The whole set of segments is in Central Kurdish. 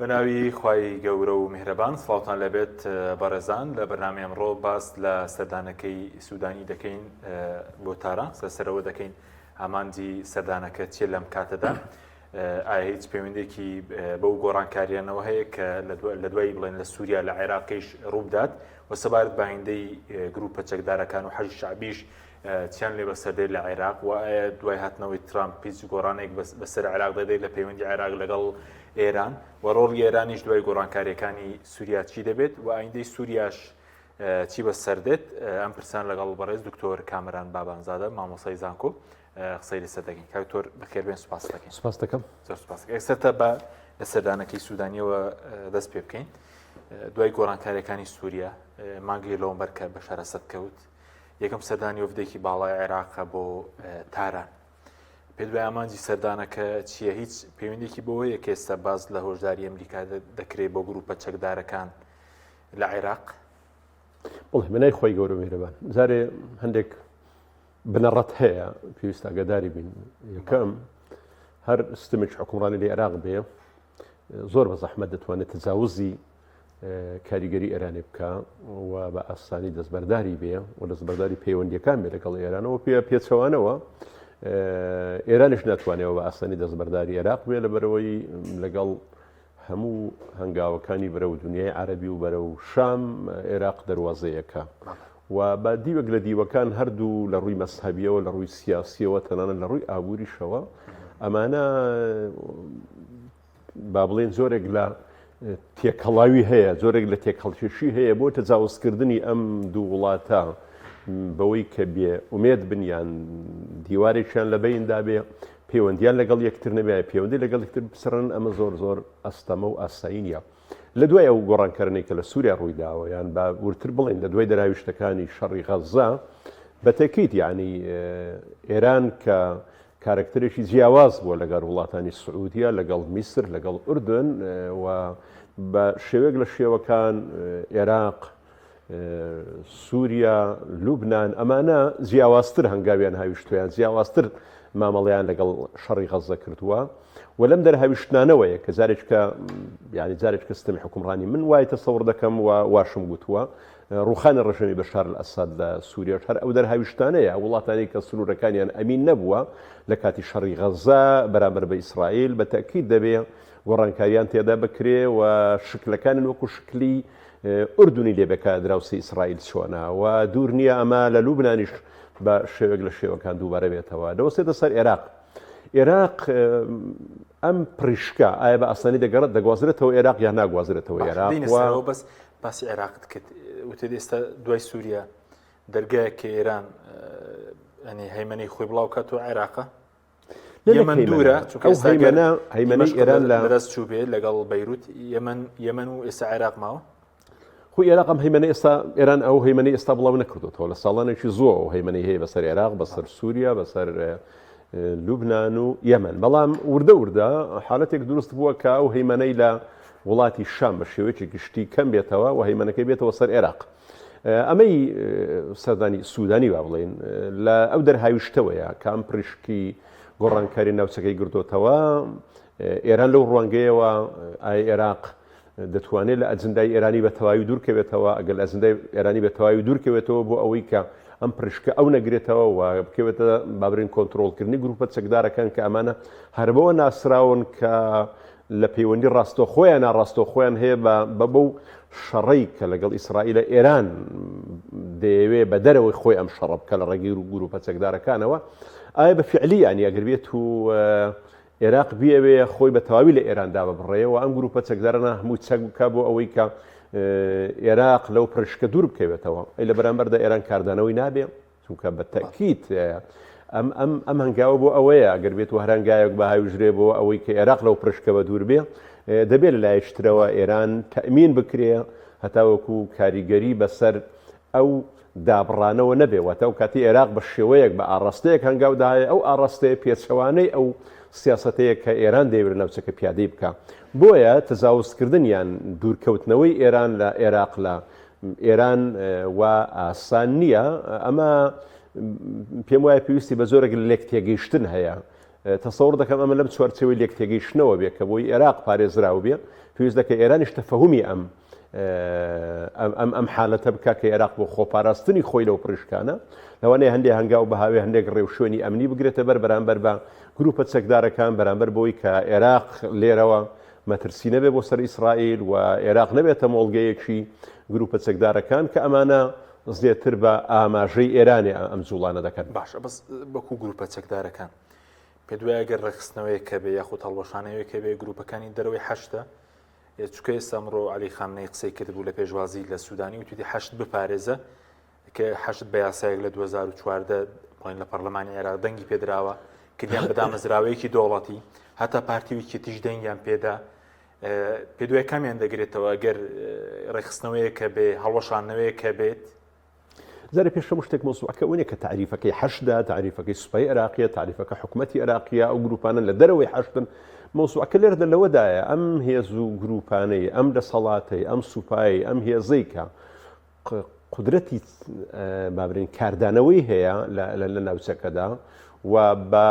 بەناوی خوای گەورە و میهرەبان سڵاوتان لەبێت بەڕێزان لە بەرنامەی ئەمڕۆ باس لە سەردانەکەی سوودانی دەکەین بۆ تارە سەرەوە دەکەین ئامانجی سەردانەکە چێ لەم کاتەدا ئایا هیچ پەیوەندێکی بەو گۆڕانکاریانەوە هەیە کە لە دوای بڵێن لە سووریا لە عێراقیش ڕوودات و سەبارەت بە هێندەی گروپە چەکدارەکان و حەزی شعبیش چیان لێ بەسەردەی لە عێراق و ئایا دوای هاتنەوەی ترامپ هیچ گۆڕانێک بەسەر عێراق دەدەیت لە پەیوەندی عێراق لەگەڵ ئێران و ڕۆڵی ئێرانیش دوای گۆڕانکاریەکانی سووریا چی دەبێت و ئایندەی سووریاش چی بەسەردێت ئەم پرسیان لەگەڵ بەڕێز دکتۆر کامران بابانزادە مامۆسای زانکۆ قسەی لەسەر دەکەین کاکتۆر بەخێربێن سوپاس دەکەین. سوپاس دەکەم. زۆر سوپاس. یەکسەرتە بە لە سەردانەکەی سوودانیەوە دەست پێ بکەین دوای گۆڕانکاریەکانی سووریا مانگی لەوەمبەر کە بە شەرەسەت کەوت یەکەم سەردانی وفدێکی باڵای عێراقە بۆ تاران. پێ دوای ئامانجی سەردانەکە چییە؟ هیچ پەیوەندێکی بۆ هەیە کە ئێستا باز لە هۆشداری ئەمریکا دەکرێت بۆ گروپە چەکدارەکان لە عێراق؟ بڵێ منای خۆی گەورە میهرەبان جارێ هەندێک بنەڕەت هەیە پێویستە ئاگاداری بین. یەکەم هەر سیستەمێکی حکومڕانی لە عێراق بێ زۆر بە زەحمەت دەتوانێت تجاوزی کاریگەری ئێرانێ بکە و بە ئاسانی دەستبەرداری بێ و دەستبەرداری پەیوەندیەکان بێ لەگەڵ ئێرانەوە پێچەوانەوە ئێرانش ناتوانێتەوە بە ئاسانی دەستبەرداری عێراق بێ لەبەرەوەی لەگەڵ هەموو هەنگاوەکانی بەرە و دنیای عەرەبی و بەرە و شام عێراق دەواازەیەکە و بە دیوەک لە دیوەکان هەردوو لە ڕووی مەسحەبیەوە لە ڕووی سیاسیەوە تەنانەت لە ڕووی ئابووریشەوە ئەمانە با بڵێن زۆرێک لە تێکەڵاوی هەیە زۆرێک لە تێکەڵکێشی هەیە بۆ تەجاوزکردنی ئەم دوو وڵاتە بەوەی کە بێ ئومێد بنیان دیوارێکیان لە بەیندا بێ پەیوەندیان لەگەڵ یەکتر نەبێ پەیوەندی لەگەڵ یەکتر بسڕن ئەمە زۆر زۆر ئەستەمە و ئاسایی نیە. لە دوای ئەو گۆڕانکردنێک کە لە سووریا ڕوویداوە یان با ورتر بڵێن لە دوای دەراویشتەکانی شەڕی غەزا بەتەکیت یعنی ئێران کە کارکتەرێکی جیاواز بووە لەگەڵ وڵاتانی سعودیە لەگەڵ میسر لەگەڵ ئوردن و بە شێوەیەک لە شێوەکان عێراق سووریا لوبناان ئەمانە جیاوازتر هەنگاویان هاویشتویان جیاوازتر مامەڵیان لەگەڵ شەڕی غەزا کردووە و لەم دەرهاویشتانەوەیە کە جارێککە ینی جارێک کە سیستەمی حکومڕانی من وای تەسەوڕ دەکەم و واشم گوتووە ڕوخانی ڕژەمی بەشار ئەساد لە سووریا هەر ئەو دەرهاویشتانەیە وڵاتانی کە سنوورەکانیان ئەمین نەبووە لە کاتی شەڕی غەزا بەرامبەر بە ئیسرائیل بە تەکید دەبێ گۆڕانکاریان تێدا بکرێ و شکلەکانن وەکو شکلی ئوردنی لێبێکە دراوسی ئیسرائیل چۆنە و دوور نییە ئەمە لە لوبنانیش بە شێوەیەک لە شێوەکان دووبارە بێتەوە دەوەستێتە سەر عێراق. عێراق ئەم پرشکە ئایا بە ئاسانی دەگوازرێتەوە عێراق یان ناگوازرێتەوە عێراق بەس باسی عێراقت کرد وتێ ئێستا دوای سووریا دەرگایەکە ئێران ئەنی هەیمەنەی خۆی بڵاو کاتەوە عێراقە یەمەن دوورە هەیمەنەی ئێران لە دەست چوو بێت لەگەڵ بەیروت یەمەن و ئێستا عێراق ماوە خۆی عێراقم هەیمەنە ئێستا ئێران ئەو هەیمەنەی ئێستا بڵاو نەکردوەوە لە ساڵانێکی زۆر ئەو هەیمەنەی هەیە بەسەر عێراق بەسەر سووریا بەسەر لوبناان و یەمەن بەڵام وردە حالەتێک دروست بووە کە ئەو هەیمەنەی لە وڵاتی شام بە شێوەیەکی گشتی کەم بێتەوە و هەیمەنەکەی بێتەوە سەر عێراق. ئەمەی سەردانی سوودانی با بڵێن لە ئەو دەرهاویشتەوەیە کام پرشکی گۆڕانکاری ناوچەکەی گرتوتەوە ئێران لەو ڕوانگەیەوە ئای عێراق دەتوانێت لە ئەجندای ئێرانی بە تەواوی دوورکەوێتەوە ئەگەر لە ئەجندای ئێرانی بە تەواوی دوورکەوێتەوە بۆ ئەوەی کە ئەم پرشکە ئەو نەگرێتەوە و بکەوێتە بابرین کۆنتترۆلکردنی گروپە چەکدارەکان کە ئەمانە هەربەوە ناسراون کە لە پەیوەندی ڕاستۆخۆیان ناڕاستۆخۆیان هەیە بە بەو شەڕەی کە لەگەڵ ئیسرائیلە ئێران دەیەوێ بە دەرەوەی خۆی ئەم شەڕە بکە لە ڕێگەی و گروپە چەکدارەکانەوە ئایا بە فعلی ینی ئەگەر بێت و عێراق بیەوێ خۆی بە تەواوی لە ئێراندا ببڕێەوە ئەم گروپە چەکدارانە هەموو چەک بکە بۆ ئەوەی کە عێراق لەو پرشکە دوور بکەوێتەوە ئەی لە بەرامبەردا ئێران کاردانەوەی نابێ چونکە بە تەکیت ئەم هەنگاوە بۆ ئەوەیە ئەگەر بێت و هەرانگایەک بە هاوژرێ بۆ ئەوەی کە عێراق لەو پرشکە بە دوور بێ دەبێت لە لایشترەوە ئێران تەمین بکرێ هەتاوەکو کاریگەری بەسەر ئەو دابڕانەوە نەبێەوە ئەو کاتی عێراق بە شێوەیەک بە ئاڕاستەیەک هەنگاوداهەیە ئەو ئاڕاستەیە پێچەوانەی ئەو سیاسەتەیە کە ئێران دەیەوێت ناوچەکە پیادەی بکە بۆیە تەجاوزکردنیان دوورکەوتنەوەی ئێران لە عێراق لە ئێران و ئاسان نییە ئەمە پێم وایە پێویستی بە زۆرێک لێک تێگەیشتن هەیە تەسەوڕ دەکەم ئەمە لەم چوارچێوەی لێکتێگەیشتنەوە بێت کە بۆی عێراق پارێزراو بێ پێویست دەکە ئێرانیش تەفەهومی ئەم حالەتە بکە کە عێراق بۆ خۆپاراستنی خۆی لەو پڕیشکانە لەوانەیە هەندێک هەنگاو بەهاوێ هەندێک ڕێوشێنی ئەمنی بگرێتە بەرامبەر بە گروپە چەکدارەکان بەرامبەر بۆی کە عێراق لێرەوە مەترسی نەبێ بۆ سەر ئیسرائیل و عێراق نەبێتە مۆڵگەیەکی گروپە چەکدارەکان کە ئەمانە زیاتر بە ئاماژەی ئێرانێ ئەم جوڵانە دەکەن. باشە بەس بەکو گروپە چەکدارەکان پێ دوای ئەگەر ڕێخستنەوەی کە بێ یاخود هەڵوەشانەوەی کە بێ گروپەکانی دەرەوەی حەشتە چکە ئێستا ئەمڕۆ عەلی خامنەی قسەی کردبوو لە پێشوازی لە سوودانی و توی حەشت بپارێزە کە حەشت بە یاسایەک لە 2014 پۆین لە پەرلەمانی عێراق دەنگی پێدراوە کردیان بە دامەزراوەیەکی دەوڵەتی هەتا پارتیوێکی تیش دەنگیان پێدا پێ دوای کامیان دەگرێتەوە ئەگەر ڕێخستنەوەیە کە بێ هەڵوەشانەوەیە کە بێت زارە پێشەم شتێک مۆزوعەکە ئەوەیە کە تعریفەکەی حەشدا تعریفەکەی سوپای عێراقیە تعریفەکە حکوومەتی عێراقیە ئەو گروپانە لە دەرەوەی حەشتن مۆزوعەکە لێرە لەوەدایە ئەم هێز و گروپانەی ئەم دەسەڵاتەی ئەم سوپایی ئەم هێزەی کە قدرەتی بابرین کاردانەوەی هەیە لە ناوچەکەدا و بە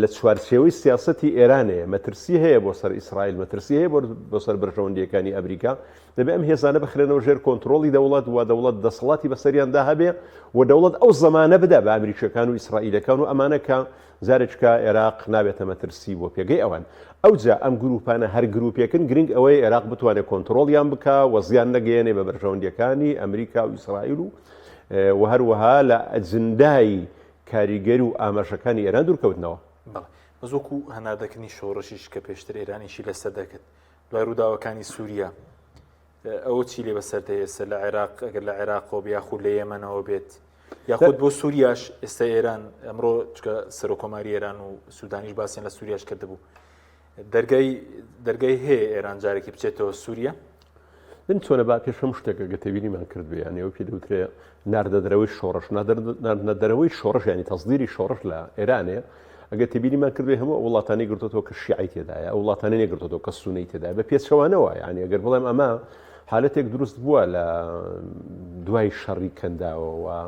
لە چوارچێوەی سیاسەتی ئێرانەیە مەترسی هەیە بۆ سەر ئیسرائیل مەترسی هەیە بۆ سەر بەرژەوەندیەکانی ئەمریکا دەبێت ئەم هێزانە بخرێنەوە ژێر کۆنتترۆلی دەوڵەت و دەوڵەت دەسەڵاتی بەسەریاندا هەبێ و دەوڵەت ئەو زمانە بدە بە ئەمریکیەکان و ئیسرائیلەکان و ئەمانەکە زارێککە عێراق نابێتە مەترسی بۆ پێگەی ئەوان ئەوجا ئەم گروپانە هەر گروپێکن گرنگ ئەوەی عێراق بتوانێت کۆنتترۆلیان بکە و زیان نەگەیەنێ بە بەرژەوەندیەکانی ئەمریکا و ئیسرائیل و هەروەها لە ئەجندای کاریگەری و ئاماژەکانی ئێران دوورکەوتنەوە. بەزۆکو هەناردەکردنی شۆڕشیش کە پێشتر ئێرانیشی لەسەر دەکرد دوای ڕووداوەکانی سووریا ئەوە چی لێ بەسەر ئێستا لە عێراق ئەگەر لە عێراقەوە یاخود لە یەمەنەوە بێت یاخود بۆ سووریاش ئێستا ئێران ئەمڕۆ چکە سەرۆکۆماری ئێران و سوودانیش باسییان لە سووریاش کردبوو دەرگای هەیە ئێران جارێکی بچێتەوە سووریا من چۆنە با پێشەم شتێکە گەتەبیریمان کرد بێیان ئەوە پێ دەوترێ ناردەدرەوەی شۆڕش ناردەدرەوەی شۆڕش ینی تەزدیری شۆڕش لە ئێرانێ ئەگە تێبیریمان کردێ هەموو وڵاتانی گرتوەوە کە شیعی تێدایە ئەو وڵاتانی نێگرتوەوە کە سونەی تێدای بە پێچەوانەوە ینی ئەگەر بڵێم ئەمە حالەتێک دروست بووە لە دوای شەڕی کەنداوە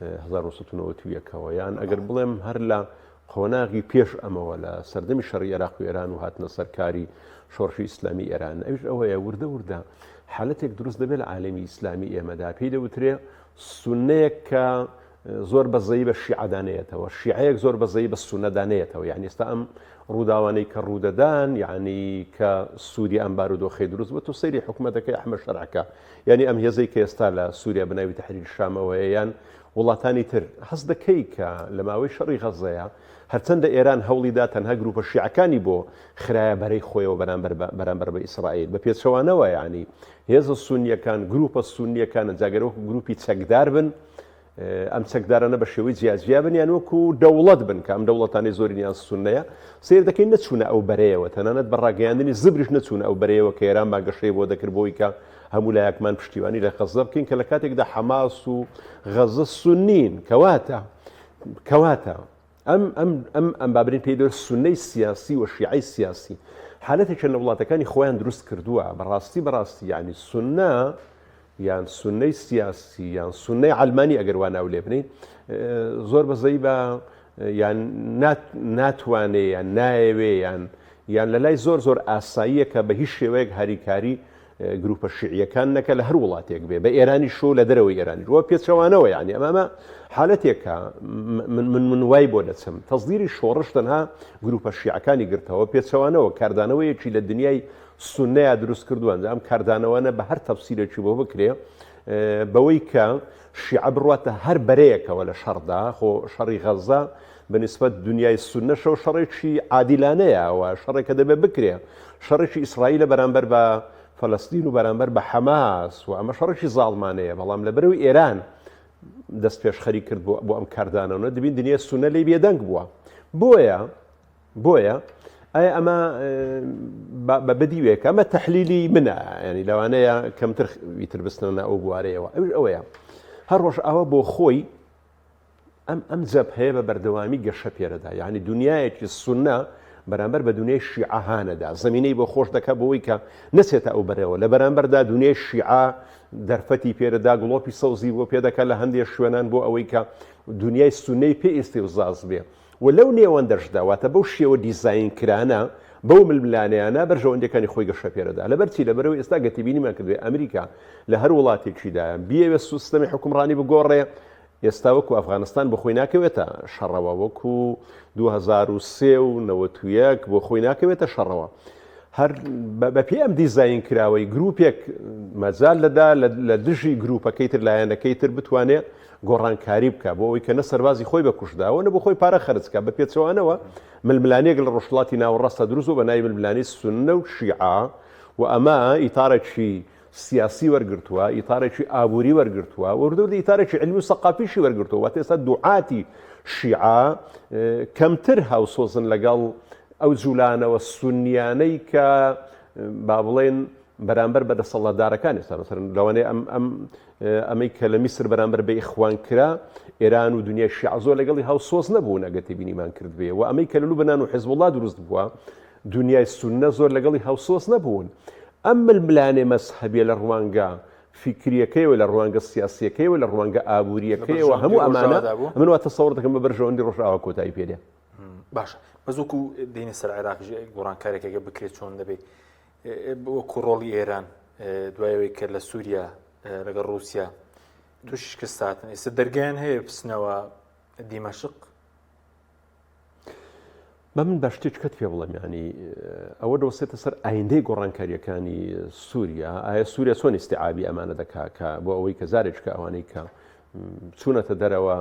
1990ەوە یان ئەگەر بڵێم هەر لە قۆناغی پێش ئەمەوە لە سەردەمی شەڕی عێراق و ئێران و هاتنە سەرکاری شۆڕشی ئیسلامی ئێران ئەوش ئەوەیە وردە حالەتێک دروست دەبێت لە عالەمی ئیسلامی ئێمەدا پێی دەوترێ سونەیەک کە زۆر بەزەی بە شیعدانەیەتەوە شیعەیەک زۆر بەزەی بە سونەدانەیەتەوە یعنی ئێستا ئەم ڕووداوانەی کە ڕوودەدان یعنی کە سووری ئەم بارودۆخەی دروست بە تو سەیری حکوومەتەکەی ئەحمەد شەرعکە یعنی ئەم هێزەی کە ئێستا لە سووریا بناوی تەحریر شامەوەیە یان وڵاتانی تر هەست دەکەی کە لە ماوەی شەڕی غەزەیە هەرچەندە ئێران هەوڵیدا تەنها گروپە شیعەکانی بۆ خراە بەرەی خۆیەوە بەرامبەر بە ئیسرائیل بە پێچەوانەوە یعنی هێزە سونیەکان گروپە سونیەکان جاگەرەوەکو گروپی چەکدار بن ئەم چەکدارانە بە شێوەی جیاجیا بن یان وەکو دەوڵەت بن کە ئەم دەوڵەتانی زۆرینیان سونەیە سیر دەکەین نەچوونە ئەو بەرەیەوە تەنانەت بە ڕاگەیاندنی زبریش نەچوونە ئەو بەرەیەوە کە ئێران باگەشەی بۆ دەکرد بۆی کە هەموو لایەکمان پشتیوانی لە غەزە بکەین کە لە کاتێکدا حەماس و غەزە سونین کەواتە ئەم بابرین پێی دەوێت سونەی سیاسی و شیعی سیاسی حالەتێکە لە وڵاتەکانی خۆیان دروست کردووە بەڕاستی یعنی سونە یان سونەی سیاسی یان سونەی عەلمانی ئەگەر وا ناو لێ بنین زۆر بەزەی بە یان ناتوانێ یان نایەوێ یان لە لای زۆر ئاساییە کە بە هیچ شێوەیەک هەریکاری گروپە شیعیەکان نەکە لە هەر وڵاتێک بێ بە ئێرانی شۆ لە دەرەوەی ئێرانی وە پێچەوانەوە یعنی ئەمە حالەتێکە من وای بۆ دەچم تەزدیری شۆڕش تەنها گروپە شیعەکانی گرتەوە پێچەوانەوە کاردانەوەیەکی لە دنیای سونەیە دروست کردووە ئەم کاردانەوەنە بە هەر تەفسیرێکی بۆ بکرێ بەوەی کە شیعە بڕاتە هەر بەرەیەکەوە لە شەڕدا خۆ شەڕی غەزە بەنسبەت دنیای سونەشەوە شەڕێکی عادیلانەیە و شەڕێکە دەبێت بکرێ شەڕێکی ئیسرائیلە بەرامبەر بە فەلەستین و بەرامبەر بە حەماس و ئەمە شەڕێکی زاڵمانەیە بەڵام لە بەرەوەی ئێران دەست پێشخەری کرد بۆ ئەم کاردانەوە دەبین دنیای سونە لی بێدەنگ بووە بۆیە ئایا ئەمە بە بدیوێک ئەمە تەحلیلی منە ینی لەوانەیە کەمتر ویتر بستنە ئەو بوارەیەوە ئەوەیە هەر ڕۆژ ئەوە بۆ خۆی ئەم جەبهەیە بە بەردەوامی گەشە پێرەدا یعنی دنیایەکی سونە بەرامبەر بە دنیای شیعەهانەدا زمینەی بۆ خۆش دەکە بۆەوەی کە نەچێتە ئەو بەرەوە لە بەرامبەردا دنیای شیعە دەرفەتی پێرەدا گڵۆپی سەوزی بۆ پێدەکە لە هەندێک شوێنان بۆ ئەوەی کە دنیای سونەی پێ ئێستێوزاز بێ و لەو نێوەندەشدا واتە بەو شێوە دیزاین کرانە بەو ململانیانە بەرژەوەندەکانی خۆی گەشە پێرەدا لەبەرچی لەبەرەوەی ئێستا گەتیبینیمان کردوێ ئەمریکا لە هەر وڵاتێکیدا بیەوێ سیستەمی حکومڕانی بگۆڕێ ئێستا وەکو ئەفغانستان بۆ خۆی ناکەوێتە شەڕەوە وەکو 2003 و 91 بۆ خۆی ناکەوێتە شەڕەوە هەر بە پێ ئەم دیزاین کراوەی گروپێک مەجال لەدا لە دژی گروپەکەی تر لایەنەکەی تر بتوانێت گۆڕانکاری بکە بۆ ئەوەی کە نە سەربازی خۆی بەکوشداوە نە بۆ خۆی پارە خەرجکە بە پێچەوانەوە ململانێک لە ڕۆژهڵاتی ناوەڕاستە دروست و بە ناوی ململانی سونە و شیعە و ئەمە ئیتارێکی سیاسی وەرگرتووە ئیتارێکی ئابووری وەرگرتووە وردە ئیتارێکی علمی و سەقافیشی وەرگرتووە واتە ئێستا دوعاتی شیعە کەمتر هاوسۆزن لەگەڵ ئەو جوولانەوە سونیانەی کە با بڵێن بەرامبەر بەدەسەڵاتدارەکان ئێستا لەوانەیە ئەمەی کە لە میسر بەرامبەر بە ئیخوان کرا ئێران و دنیای شیعە زۆر لەگەڵی هاوسۆز نەبوون ئەگەر بینیمان کردبێ و ئەمەی کە لە لوبنان و حیزبوڵڵا دروست بووە دنیای سونە زۆر لەگەڵی هاوسۆز نەبوون ئەم ململانێ مەزهەبیە لە ڕوانگە فیکریەکەیەوە لە ڕوانگە سیاسیەکەیەوە لە ڕوانگە ئابووریەکەیەوە هەموو ئەمانە من واتە سەوڕ دەکەم بە بەرژەوەندی ڕۆژئاوا کۆتایی پێدێ باشە بەزووکو دینی سەر عێراق گۆڕانکارێکەکە بکرێت چۆن دەبێت وەکو ڕۆڵی ئێران دوایەوەی کە لە سووریا لەگەڵ رووسیا تووشی شکستاتن ئێستا دەرگیان هەیە بچنەوە دیمەشق بە من بە شتێکت پێ بڵێم ینی ئەوە دەوسێتە سەر ئایندەی گۆڕانکاریەکانی سووریا ئایا سووریا چۆن ئیستیعابی ئەمانە دەکات کە بۆ ئەوەی کە زارێککە ئەوانەی کە چوونەتە دەرەوە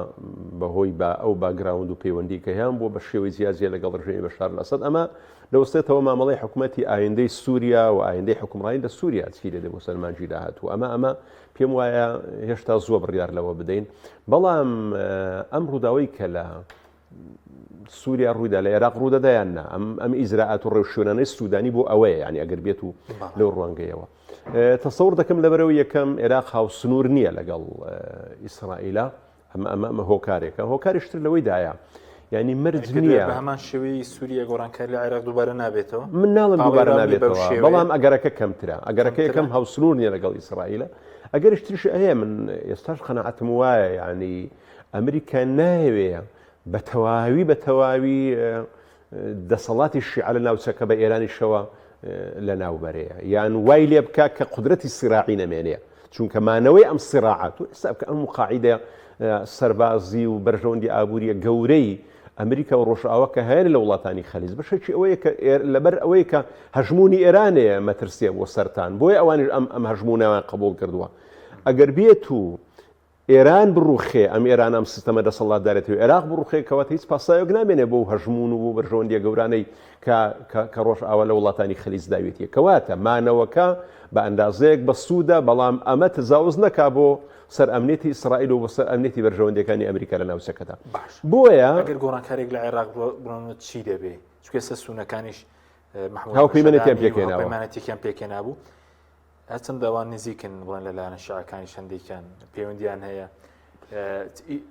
بەهۆی بە ئەو باگراوند و پەیوەندی کە هیان بۆ بە شێوەی زیازیە لەگەڵ ڕژێمی بەشار لەسەد ئەمە دەوستێتەوە مامەڵی حکوومەتی ئایندەی سووریا و ئایندەی حکومڕانی لە سووریا چی لێدە بۆ سەرمانجی داهاتوو ئەمە پێم وایە هێشتا زۆر بڕیار لەوە بدەین بەڵام ئەم ڕووداوەی کە لە سووریا ڕوویدا لە عێراق ڕوودەدایاننا ئەم ئیزراعات و ڕێوشێنانەی سوودانی بۆ ئەوەیە ینی ئەگەر بێت و لەو ڕوانگەیەوە تەسەور دەکەم لەبەرەوە یەکەم عێراق هاوسنوور نییە لەگەڵ ئیسرائیلە ئەمە هۆکارێکە هۆکاریشتر لەوەی دایە ینی مرج نییە هەمان شێوەی سووریا گۆڕانکاری لە عێراق دووبارە نابێتەوە من ناڵم دووبارە نابێتەوە بەڵام ئەگەرەکە کەمترە ئەگەرەکە یەکەم هاوسنوور نییە لەگەڵ ئیسرائیلە ئەگەریش تریش هەیە من ئێستاش قەنەعەتم وایە ینی ئەمریکا ناوێ بە تەواوی دەسەڵاتی شیعە لە ناوچەکە بە ئێرانیشەوە لە ناوبەرەیە یان وای لێ بکە کە قودرەتی سیراعی نەمێنێ چونکە مانەوەی ئەم سیراعات و ئێستا بکە ئەم قاعیدە سەربازی و بەرژەوەندی ئابووریە گەورەی ئەمریکا و ڕۆژئاوا کە هەیە لە وڵاتانی خەلیج بەشێکی ئەوەیە کە لەبەر ئەوەی کە هەژمونی ئێرانەیە مەترسیە بۆ سەران بۆیە ئەوانی ئەم هەژمونەوە قبول کردووە ئەگەر بێت و ئێران بڕوخێ ئەم ئێران ئەم سیستەمە دەسەڵاتدارێتەوە عێراق بڕوخێ کەواتە هیچ پاسایۆک نامێنێ بۆ هەژمون و بۆ بەرژەوەندیە گەورانەی کە ڕۆژئاوا لە وڵاتانی خەلیج داوێتیە کەواتە مانەوەکە بە ئەندازەیەک بە سوودە بەڵام ئەمە تجاوز نەکا بۆ سەر ئەمنێتی ئیسرائیل و بۆ سەر ئەمنێتی بەرژەوەندەکانی ئەمریکا لە ناوچەکەدا بۆیە ئەگەر گۆڕانکارێک لە عێراق بڕۆنەوە چی دەبێ چونکە ئێستا سونەکانیش هاوپەیمانێتیان پێکێناوە پەیمانەتێکیان پێکێنابوو هەچەند داوان نزیکن بڵێن لەلایەنە شیعەکانی هەندێکیان پەیوەندیان هەیە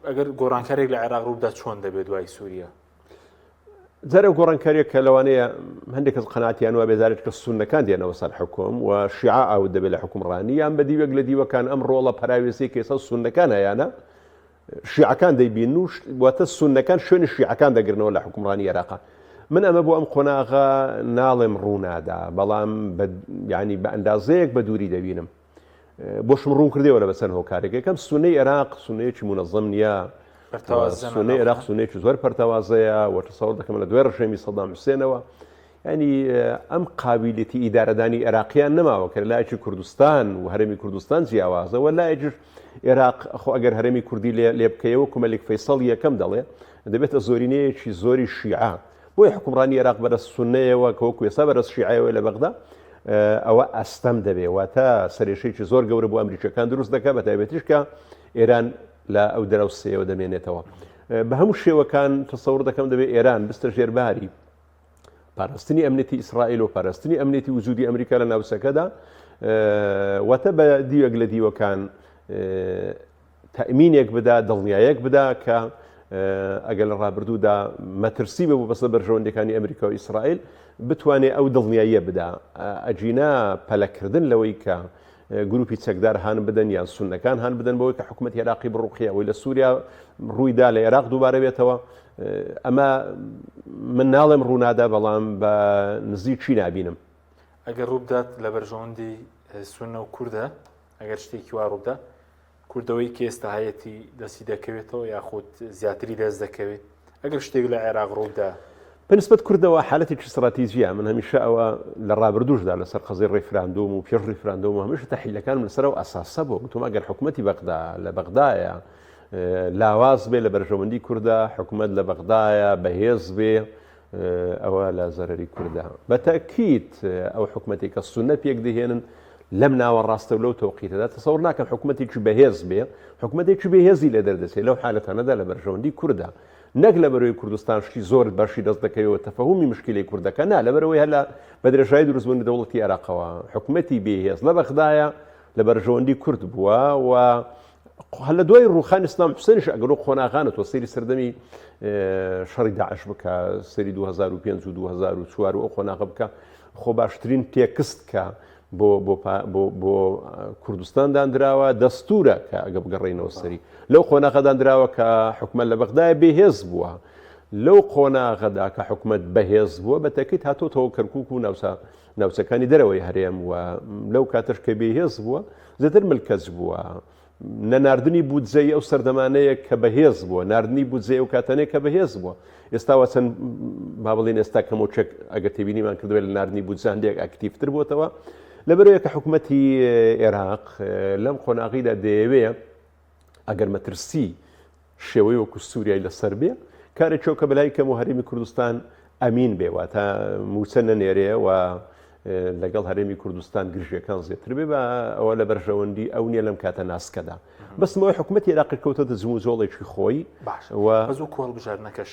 ئەگەر گۆڕانکارێک لە عێراق ڕووبدا چۆن دەبێت دوای سووریا جارە گۆڕانکاریێک کە لەوانەیە هەندێک کەس قەناعەتیان وە بێزارێت کە سونەکان دێنەوە سەر حکوم و شیعە ئاوت دەبێت لە حکومڕانی یان بە دیوەک لە دیوەکان ئەم ڕۆڵە پەراوێزی کە ئێستا سونەکان هەیەە شیعەکان دەیبین و واتە سونەکان شوێنی شیعەکان دەگرنەوە لە حکومڕانی عێراق من ئەمە بۆ ئەم قۆناغا ناڵێم ڕوونادا بەڵام ینی بە ئەندازەیەک بە دووری دەبینم بۆشم ڕوون کردەوە لە بەسەر هۆکارێک یەکەم سونەی عێراق سونەیەکی منەظەم نییە سونەی عێراق سونەیەکی زۆر پەرتەوازەیە و تەسەوڕ دەکەم لە دوای ڕژێمی سەدام حوسێنەوە ینی ئەم قابلیەتی ئیدارەدانی عێراقیان نەماوە کە لایەکی کوردستان و هەرێمی کوردستان جیاوازە و لایەکیش عێراق خۆ ئەگەر هەرێمی کوردی لێ بکەیەوە کومەلێک فەیسەڵ یەکەم دەڵێ دەبێتە زۆرینەیەکی زۆری شیعە بۆی حکومڕانی عێراق بەرەس سونەیەوە کە وەکو ئێستا بەرەس شیعەوە لە بەغدا ئەوە ئەستەم دەبێ واتە سەرێشەیەکی زۆر گەورە بۆ ئەمریکەکان دروست دەکات بە تایبەتیش کە ئێران لە ئەو دەرەوسەیەوە دەمێنێتەوە بە هەموو شێوەکان تەسەوڕ دەکەم دەبێت ئێران بستە ژێرباری پاراستنی ئەمنێتی ئیسرائیل و پاراستنی ئەمنێتی وجودی ئەمریکا لە ناوچەکەدا واتە بە دیوەک لە دیوەکان تەئمینێک بدا دڵنیایەک بدا کە ئەگەر لە ڕابردوودا مەترسی بە بۆ بەسە بەرژەوەندەکانی ئەمریکا و ئیسرائیل بتوانێت ئەو دڵنیاییە بدا ئەجینا پەلەکردن لەوەی کە گروپی چەکدار هان بدەن یان سونەکان هان بدەن بەوەی کە حکوومەتی عێراقی بڕوقیە ئەوەی لە سووریا ڕوویدا لە عێراق دووبارە بێتەوە ئەمە من ناڵێم ڕوونادا بەڵام بە نزیکی نابینم. ئەگەر ڕووبدات لە بەرژەوەندی سونە و کووردە ئەگەر شتێکی وا ڕووبدا کوردەوەی کە ئێستا هەیەی دەستی دەکەوێتەوە یاخود زیاتری دەست دەکەوێت ئەگەر شتێک لە عێراق ڕووبدا بەنسبەت کوردەوە حالەتێکی استراتیژیە من هەمیشە ئەوە لە ڕابردوشدا لەسەر قەزەی ڕێفراندۆم و پێش ڕێفراندۆم هەمیشە تەحلیلەکان لەسەرەوە ئەساسە بوو گوتم ئەگەر حکوومەتی بەغدا لە بەغدایە لاواز بێ لە بەرژەوەندی کووردە حکوومەت لە بەغدایە بەهێز بێ ئەوە لە زەرری کووردە بەتەکیت ئەو حکوومەتی کە سونە پێک دەهێنن لەم ناوە ڕاستە و لەو تەوقیتەدا تەسەوڕ ناکەم حکوومەتێکی بەهێز بێ حکوومەتێکی بەهێزی لە دەردەچێت لەو حالەتانەدا لە بەرژەوەندی کووردە نەک لە بەرەوەی کوردستان شتی زۆر باشی دەست دەکەوێت تەفەهومی مشکلی کوردەکە نا لە بەرەوەی هەلا بە درێژایی دروستبوونی دەوڵەتی عێراقەوە حکوومەتی بێهێز لە بەغدایە لە بەرژەوەندی کورد بووە و هەل لە دوای ڕووخانی سلام حوسێنش ئەگەر خۆناغانێتەوە سەیری سەردەمی شەڕی داعش بکە سەری 2005 و 2004 ئەو خۆناغە بکە خۆ باشترین تێکست کە بۆ کوردستان دانراوە دەستورە کە ئەگە بگەڕێینەوە سەری لەو خۆناغەدانراوە کە حکومەت لە بەغدایە بێهێز بووە لەو قۆناغەدا کە حکومەت بەهێز بووە بە تەکیت هاتۆتەوە کەرکووک و ناوچەکانی دەرەوەی هەرێم و لەو کاتەش کە بێهێز بووە زیاتر ملکەج بووە نەناردنی بودجەی ئەو سەردەمانەیە کە بەهێز بووە ناردنی بودجەی ئەو کاتانەیە کە بەهێز بووە ئێستاوە چەند با بڵێن ئێستا کەمۆچێک ئەگەر تێبینیمان کردوێت لە ناردنی بودجە هەندێک ئاکتیڤتر بووەتەوە لەبەرەوەی کە حکوومەتی عێراق لەم قۆناغیدا دەیەوێ ئەگەر مەترسی شێوەی وەکو سووریای لەسەر بێ کارێک چۆکە بەلای کەم و هەرێمی کوردستان ئەمین بێوە تا موچە نەنێرێ و لەگەڵ هەرێمی کوردستان گرژیەکان زیاتر بێ بە ئەوە لە بەرژەوەندی ئەو نییە لەم کاتە ناسکەدا بەسمەوەی حکوومەتی عێراقی کەوتەتە جموجۆڵێکی خۆی بەزوو کۆڵ بژارنەکەش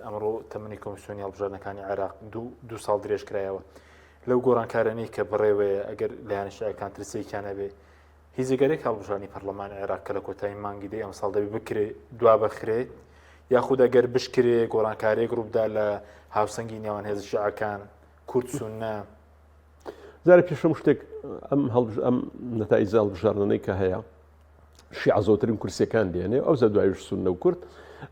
ئەمڕۆ تەمەنی کۆمیسیۆنی هەڵبژارنەکانی عێراق دو ساڵ درێژ کرایەوە لەو گۆڕانکارانەی کە بڕێوەیە ئەگەر لایەنشایەکان ترسێکیانە بێ هیزگەرێک هەڵبژارنی پەرلەمانی عێراق کە لە کۆتایی مانگی دەی ئەم ساڵ دەبێ بکرێ دوا بەخرێت یاخود ئەگەر بشکرێ گۆڕانکارێک ڕووبدا لە هاوسەنگی نێوان هێز شیعەکان کورد سونە زارە پێشەم شتێک ئەم نەتایج هەڵبژارنەی کە هەیە شیعە زۆرترین کورسیەکان دێنێ ئەو زە دوایش سونە و کورد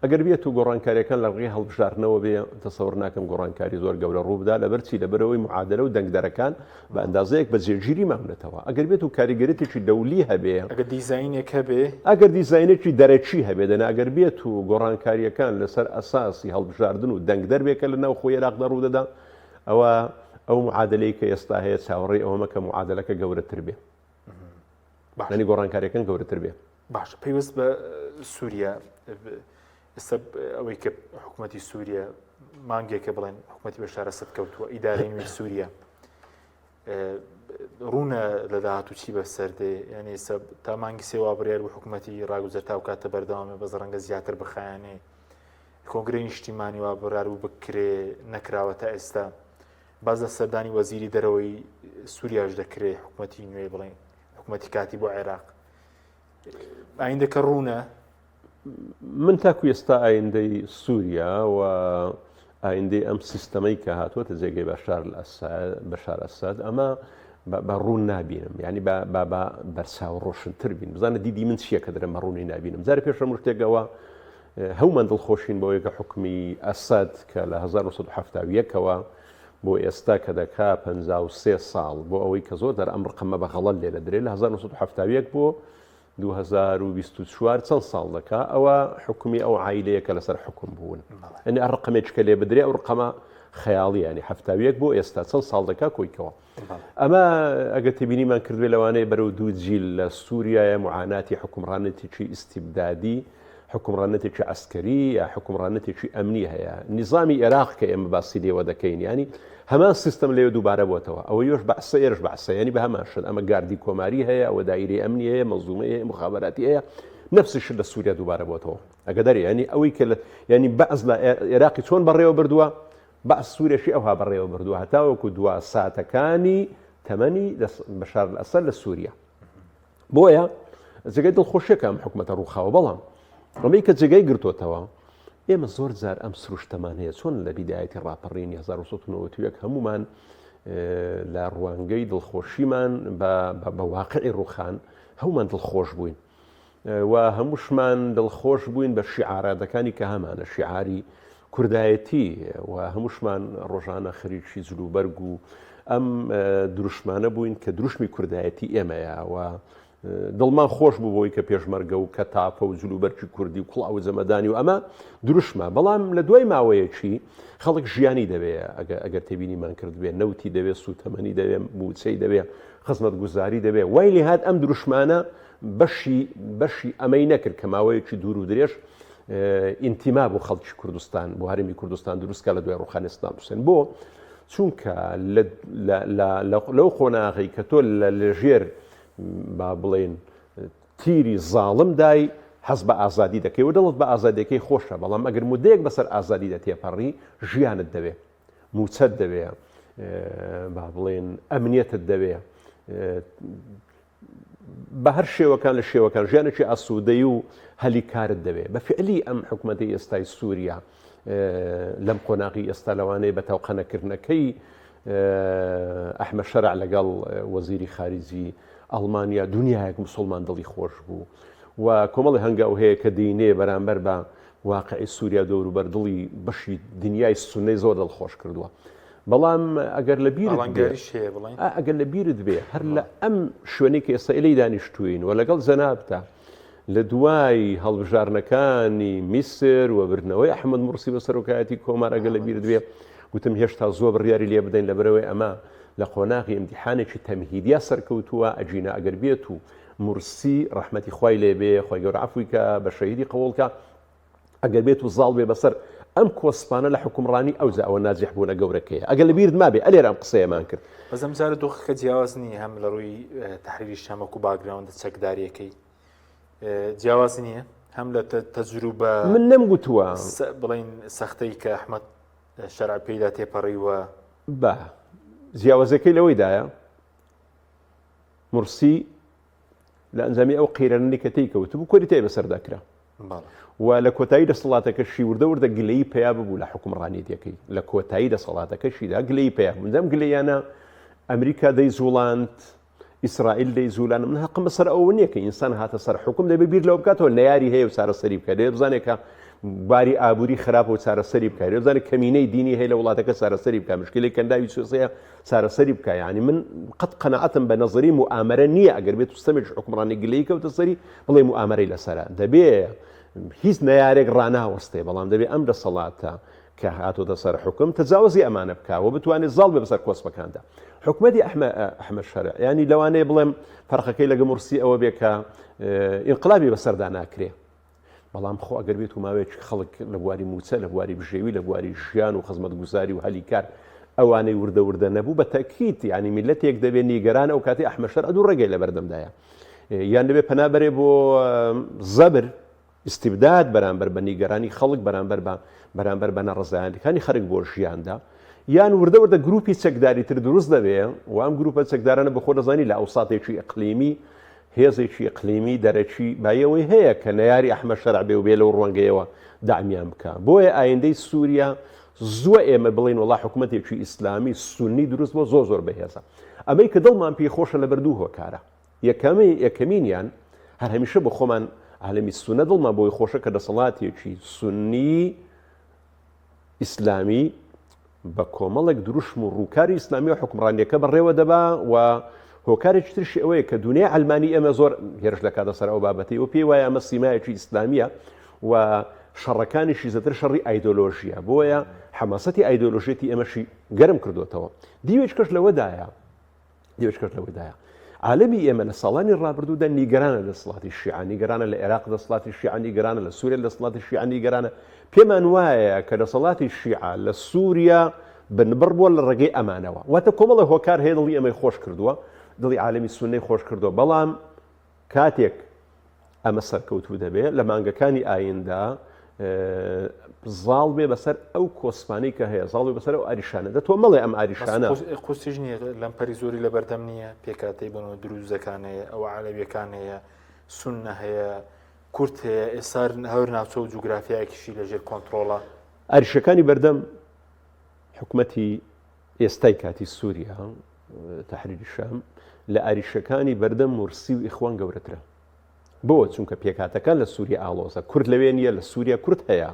ئەگەر بێت و گۆڕانکاریەکان لە ڕێی هەڵبژارنەوە بێ تەسەوڕ ناکەم گۆڕانکاری زۆر گەورە ڕووبدا لەبەرچی لەبەرەوەی معادلە و دەنگدەرەکان بە ئەندازەیەک بە جێگیری مامونێتەوە ئەگەر بێت و کاریگەرێتێکی دەولی هەبێ ئەگەر دیزاینێک هەبێ ئەگەر دیزاینێکی دەرەچی هەبێ دەنا ئەگەر بێت و گۆڕانکاریەکان لەسەر ئەساسی هەڵبژاردن و دەنگدەر بێکە لە ناو خۆی عێراقدا ڕوودەدا ئەو معادلەی کە ئێستا هەیە چاوەڕێی ئەوەمە کە معادلەکە گەورەتر بێ ینی گۆڕانکاریەکان گەورەتر بێ باش پێویست بە سووریا ئێستا ئەوەی کە حکوومەتی سووریا مانگێکە بڵێن حکوومەتی بەشارە سەد کەوتووە ئیدارەی نوێی سووریا ڕوونە لە داهاتوو چی بەسەردێ یعنی تا مانگی سێوا بڕیار و حکوومەتی ڕاگوزەر تا و کاتە بەردەوامێ بەز ڕەنگە زیاتر بخایانێ کۆنگرەی نیشتیمانی وا بڕار و بکرێ نەکراوە تا ئێستا باز لە سەردانی وەزیری دەرەوەی سووریاش دەکرێت حکوومەتی نوێ بڵێن حکوومەتی کاتی بۆ عێراق ئایندەکە ڕوونە من تاکو ئێستا ئایندەی سووریا و ئایندەی ئەم سیستەمەی کە هاتووەتە جێگەی بەشار ئەساد ئەمە بە ڕوون نابینم ینی بەرچاو ڕۆشنتر بین بزانە دیدی من چییە کە دەرەمە ڕوونی نابینم جارە پێشەم شتێکەوە هەومان دڵخۆشین بەوەی کە حکمی ئەساد کە لە 1970ەوە بۆ ئێستا کە دەکا 53 ساڵ بۆ ئەوەی کە زۆر ئەم ڕقەمە بە غەڵەت لێرە درێ لە 1970 بۆ 2024 چەند ساڵ دەکا ئەوە حکومی ئەو عایلەیە کە لەسەر حکم بوون ئەنی ڕقمێککە لێ بدرێ ئەو ڕقەمە خەیاڵی ینی هەفتاویەک بۆ ئێستا چەند ساڵ دەکا کۆیکەوە ئەمە ئەگەر تبینیمان کردوێ لەوانەیە بەرەو دوو جیل لە سووریایە معاناتی حکومڕانەتێکی ئیستیبدادی حکومڕانەتێکی عسکەری یا حکومڕانەتێکی ئەمنی هەیە نظامی عێراق کە ئێمە باسی لێوە دەکەین ینی هەمان سیستم لێوە دووبارە بۆتەوە ئەوە یۆش بەعسە ئێرش بەعسە ینی بە هەمان شت ئەمە گاردی کۆماری هەیە ئەوە دایری ئەمنی هەیە مەزومە هەیە مخابراتی هەیە نفسش لە سووریا دووبارە بۆتەوە ئەگەدەری ینی ئەوەی کە ینی بەعز لە عێراقی چۆن بەڕێوە بردووە بەعس سوورێشی ئەوها بەڕێوە بردووە هەتاوەکو دوا ساتەکانی تەمەنی بەشار ئەسەد لە سووریا بۆیە جێگەی دڵخۆشیەکەم حکومەتە ڕووخاوە بەڵام ڕمەی کە جێگەی گرتوتەوە ئێمە زۆر جار ئەم سروشتەمان هەیە چۆن لە بیدایەتی ڕاپەڕینی 1990 هەمومان لە ڕوانگەی دڵخۆشیمان بە واقعی ڕووخان هەومان دڵخۆش بووین و هەمووشمان دڵخۆش بووین بە شیعارەتەکانی کە هەمانە شیعاری کوردایەتی و هەمووشمان ڕۆژانە خەریکی جلوبەرگ و ئەم دروشمانە بووین کە دروشمی کوردایەتی ئێمەیە و دڵمان خۆش بوو بۆی کە پێشمەرگە و کە تاپە و جلوبەرکی کوردی و کوڵاو جەمەدانی و ئەمە دروشمە بەڵام لە دوای ماوەیەکی خەڵک ژیانی دەبێت ئەگەر تێبینیمان کردبێ نەوتی دەوێت سوتەمەنی دەوێت موچەی دەوێت خزمەت گوزاری دەبێت وای لێ هات ئەم دروشمانە بەشی ئەمەی نەکرد کە ماوەیەکی دوور و درێژ ئینتیما بۆ خەڵکی کوردستان بۆ هەرمی کوردستان دروستکە لە دوای ڕوخانی سەدام حوسێن بۆ چونکە لەو خۆناغی کە تۆ لەژێر با بڵێن تیری زاڵم دای حەز بە ئازادی دەکەی و دڵت بە ئازادیەکەی خۆشە بەڵام ئەگەر مودەیەک بەسەر ئازادی دەتێپەڕی ژیانت دەوێت موچەت دەوێت با بڵێن ئەمنیەتت دەوێت بە هەر شێوەکان لە شێوەکان ژیانێکی ئاسوودەی و هەلی کارت دەوێت بە فعلی ئەم حکوومەتی ئێستای سووریا لەم قۆناغی ئێستا لەوانەیە بە تاوقەنەکردنەکەی ئەحمەد شەرع لەگەڵ وەزیری خارجی ئەڵمانیا دنیایەک موسڵمان دڵی خۆش بوو و کۆمەڵی هەنگاو هەیە کە دینێ بەرامبەر بە واقعی سووریا دەوروبەر دڵی بەشی دنیای سونەی زۆر دڵخۆش کردووە بەڵام ئەگەر لە بیرت بێ هەر لە ئەم شوێنەی کە ئێستا ئێلەی دانیشتوین و لەگەڵ زەنابتە لە دوای هەڵبژارنەکانی میسر و برنەوەی ئەحمەد موڕسی بە سەرۆکایەتی کۆمار ئەگەر لە بیرت بێ گوتم هێشتا زۆر بڕیاری لێ بدەین لەبەرەوەی ئەمە لە قۆناغی ئیمتیحانێکی تەمهیدیا سەرکەوتووە ئەجینە ئەگەر بێت و مرسی ڕەحمەتی خوای لێ بێ خۆی گەورە عەفوی کە بە شەهیدی قەوڵکە ئەگەر بێت و زاڵ بێ بەسەر ئەم کۆسپانە لە حکومڕانی ئەو ئەوە ناجح بوونە گەورەکەیە ئەگەر لە بیرت مابێ ئەلێرە ئەم قسەیەمان کرد بەزەم جارە دۆخەکە جیاواز نییە هەم لە ڕووی تحریری شەمەک و باگراوندە چەکداریەکەی جیاواز نییە هەم لە تەجروبە من نەمگوتووە بڵین سەختەی کە ئەحمەد شەرع پێیدا تێپەڕیوە بە جیاوازەکەی لەوەیدایە مرسی لە ئەنجامی ئەو قیرەنی کە تێیکەوت بوو کۆری تێ بەسەرداکرا و لە کۆتایی دەسەڵاتەکەشی وردە گلەی پیا ببوو لە حکومڕانیەتەکەی لە کۆتایی دەسەڵاتەکەشیدا گلەی پیا مندەم گلەیانە ئەمریکا دەیزوڵاند ئیسرائیل دەیزوولانە من حەقم بەسەر ئەوە نییە کە ئینسان هاتە سەر حکوم دەبێ بیر لەوە بکاتەوە نەیاری هەیە و چارەسەری بکات دەبێ بزانێت کە باری ئابووری خراپ و چارەسەری بکات دەبێ بزانێت کەمینەی دینی هەیە لە وڵاتەکە چارەسەری بکات مشکلەی کەنداوی سوێسەیە چارەسەری بکات یعنی من قەت قەنەعەتم بە نەزەری موئامەرە نییە ئەگەر بێت سیستەمێکی حکومڕانی گلەیی کەوتە سەری بڵێ موئامەرەی لەسەرە دەبێ هیچ نەیارێک ڕناوەستێ بەڵام دەبێ ئەم دەسەڵاتە کە هاتۆتە سەر حکم تەجاوزی ئەمانە بکاوە بتوانێت زاڵ بێ بەسەر کۆسپەکاندا حکومەتی ئەحمەد شەرع ینی لەوانەیە بڵێم فەرقەکەی لەگە مرسی ئەوە بێ کە ئینقلابی بەسەردا ناکرێ بەڵام خۆ ئەگەر بێت و ماوەیەکی خەڵک لە بواری موچە لە بواری بژێوی لە بواری ژیان و خزمەت گوزاری و هەلی کار ئەوانەی وردە نەبوو بە تەکیت ینی میلەتێک دەبێت نیگەرانە ئەو کاتی ئەحمەد شەرع دوو ڕێگەی لە بەردەمدایە یان دەبێت پەنابەرێ بۆ زەبر استیبداد بەرامبەر بە نیگەرانی خەڵک بەرامبەر بە نەڕزایەنەکانی خەرک بۆ ژیاندا یان وردە گروپی چەکداری تر دروست دەبێ و ئەم گروپە چەکدارانە بەخۆ دەزانی لە ئەوساتێکی ئەقلیمی هێزێکی ئەقلیمی دەرەکی بایەوەی هەیە کە نەیاری ئەحمەد شەرع بێ و بێ لەو ڕوانگەیەوە دامیان بکە بۆیە ئایندەی سووریا زووە ئێمە بڵین وڵا حکوومەتێکی ئیسلامی سونی دروست بۆ زۆر بەهێزە ئەمەی کە دڵمان پێی خۆشە لە بەردوو هۆکارە یەکەمینیان هەر هەمیشە بۆ خۆمان عالمی سونە دڵمان بۆی خۆشە کە دەسەڵاتێکی سونی ئیسلامی بە کۆمەڵێک دروشم و ڕووکاری ئیسلامی و حکومڕانیەکە بەڕێوە دەبا و هۆکارێکی ترشی ئەوەیە کە دنیای ئەلمانی ئێمە زۆر هێرش دەکاتە سەر ئەو بابەتی و پێی وایە ئەمە سیمایەکی ئیسلامیە و شەڕەکانیشی زەتر شەڕی ئایدۆلۆژیە بۆیە حەماسەتی ئایدۆلۆژێتی ئێمەشی گەرم کردوتەوە دیوێچکەش لەوەدایە عالمی ئێمە لە ساڵانی ڕابردوودا نیگەرانە لە دەسەڵاتی شیعە نیگەرانە لە عێراق دەسەڵاتی شیعە نیگەرانە لە سووریا دەسەڵاتی شیعە نیگەرانە پێمان وایە کە دەسەڵاتی شیعە لە سووریا بنبڕ بووە لە ڕێگەی ئەمانەوە واتە کۆمەڵی هۆکار هەیە دڵی ئەمەی خۆش کردووە دڵی عالمی سونەی خۆش کردووە بەڵام کاتێک ئەمە سەرکەوتوو دەبێت لە مانگەکانی ئایندا زاڵ بێ بەسەر ئەو کۆسپانەی کە هەیە زاڵ بێ بەسەر ئەو ئاریشانە دەتوە مەڵێ ئەم ئاریشانە قوستیش نییە لەمپەری زۆری لە بەردەم نییە پێکاتەی بنەوە دروزەکان هەیە ئەو عەرەبیەکان هەیە سونە هەیە کورد هەیە ئێستا هەور ناوچە و جوگرافیایەکیشی لەژێر کۆنتڕۆڵە ئاریشەکانی بەردەم حکوومەتی ئێستای کاتی سووریا تەحریری شام لە ئاریشەکانی بەردەم مرسی و ئیخوان گەورەترە بۆ چونکە پێکاتەکان لە سووریا ئاڵۆزە کورد لەوێ نیە لە سووریا کورد هەیە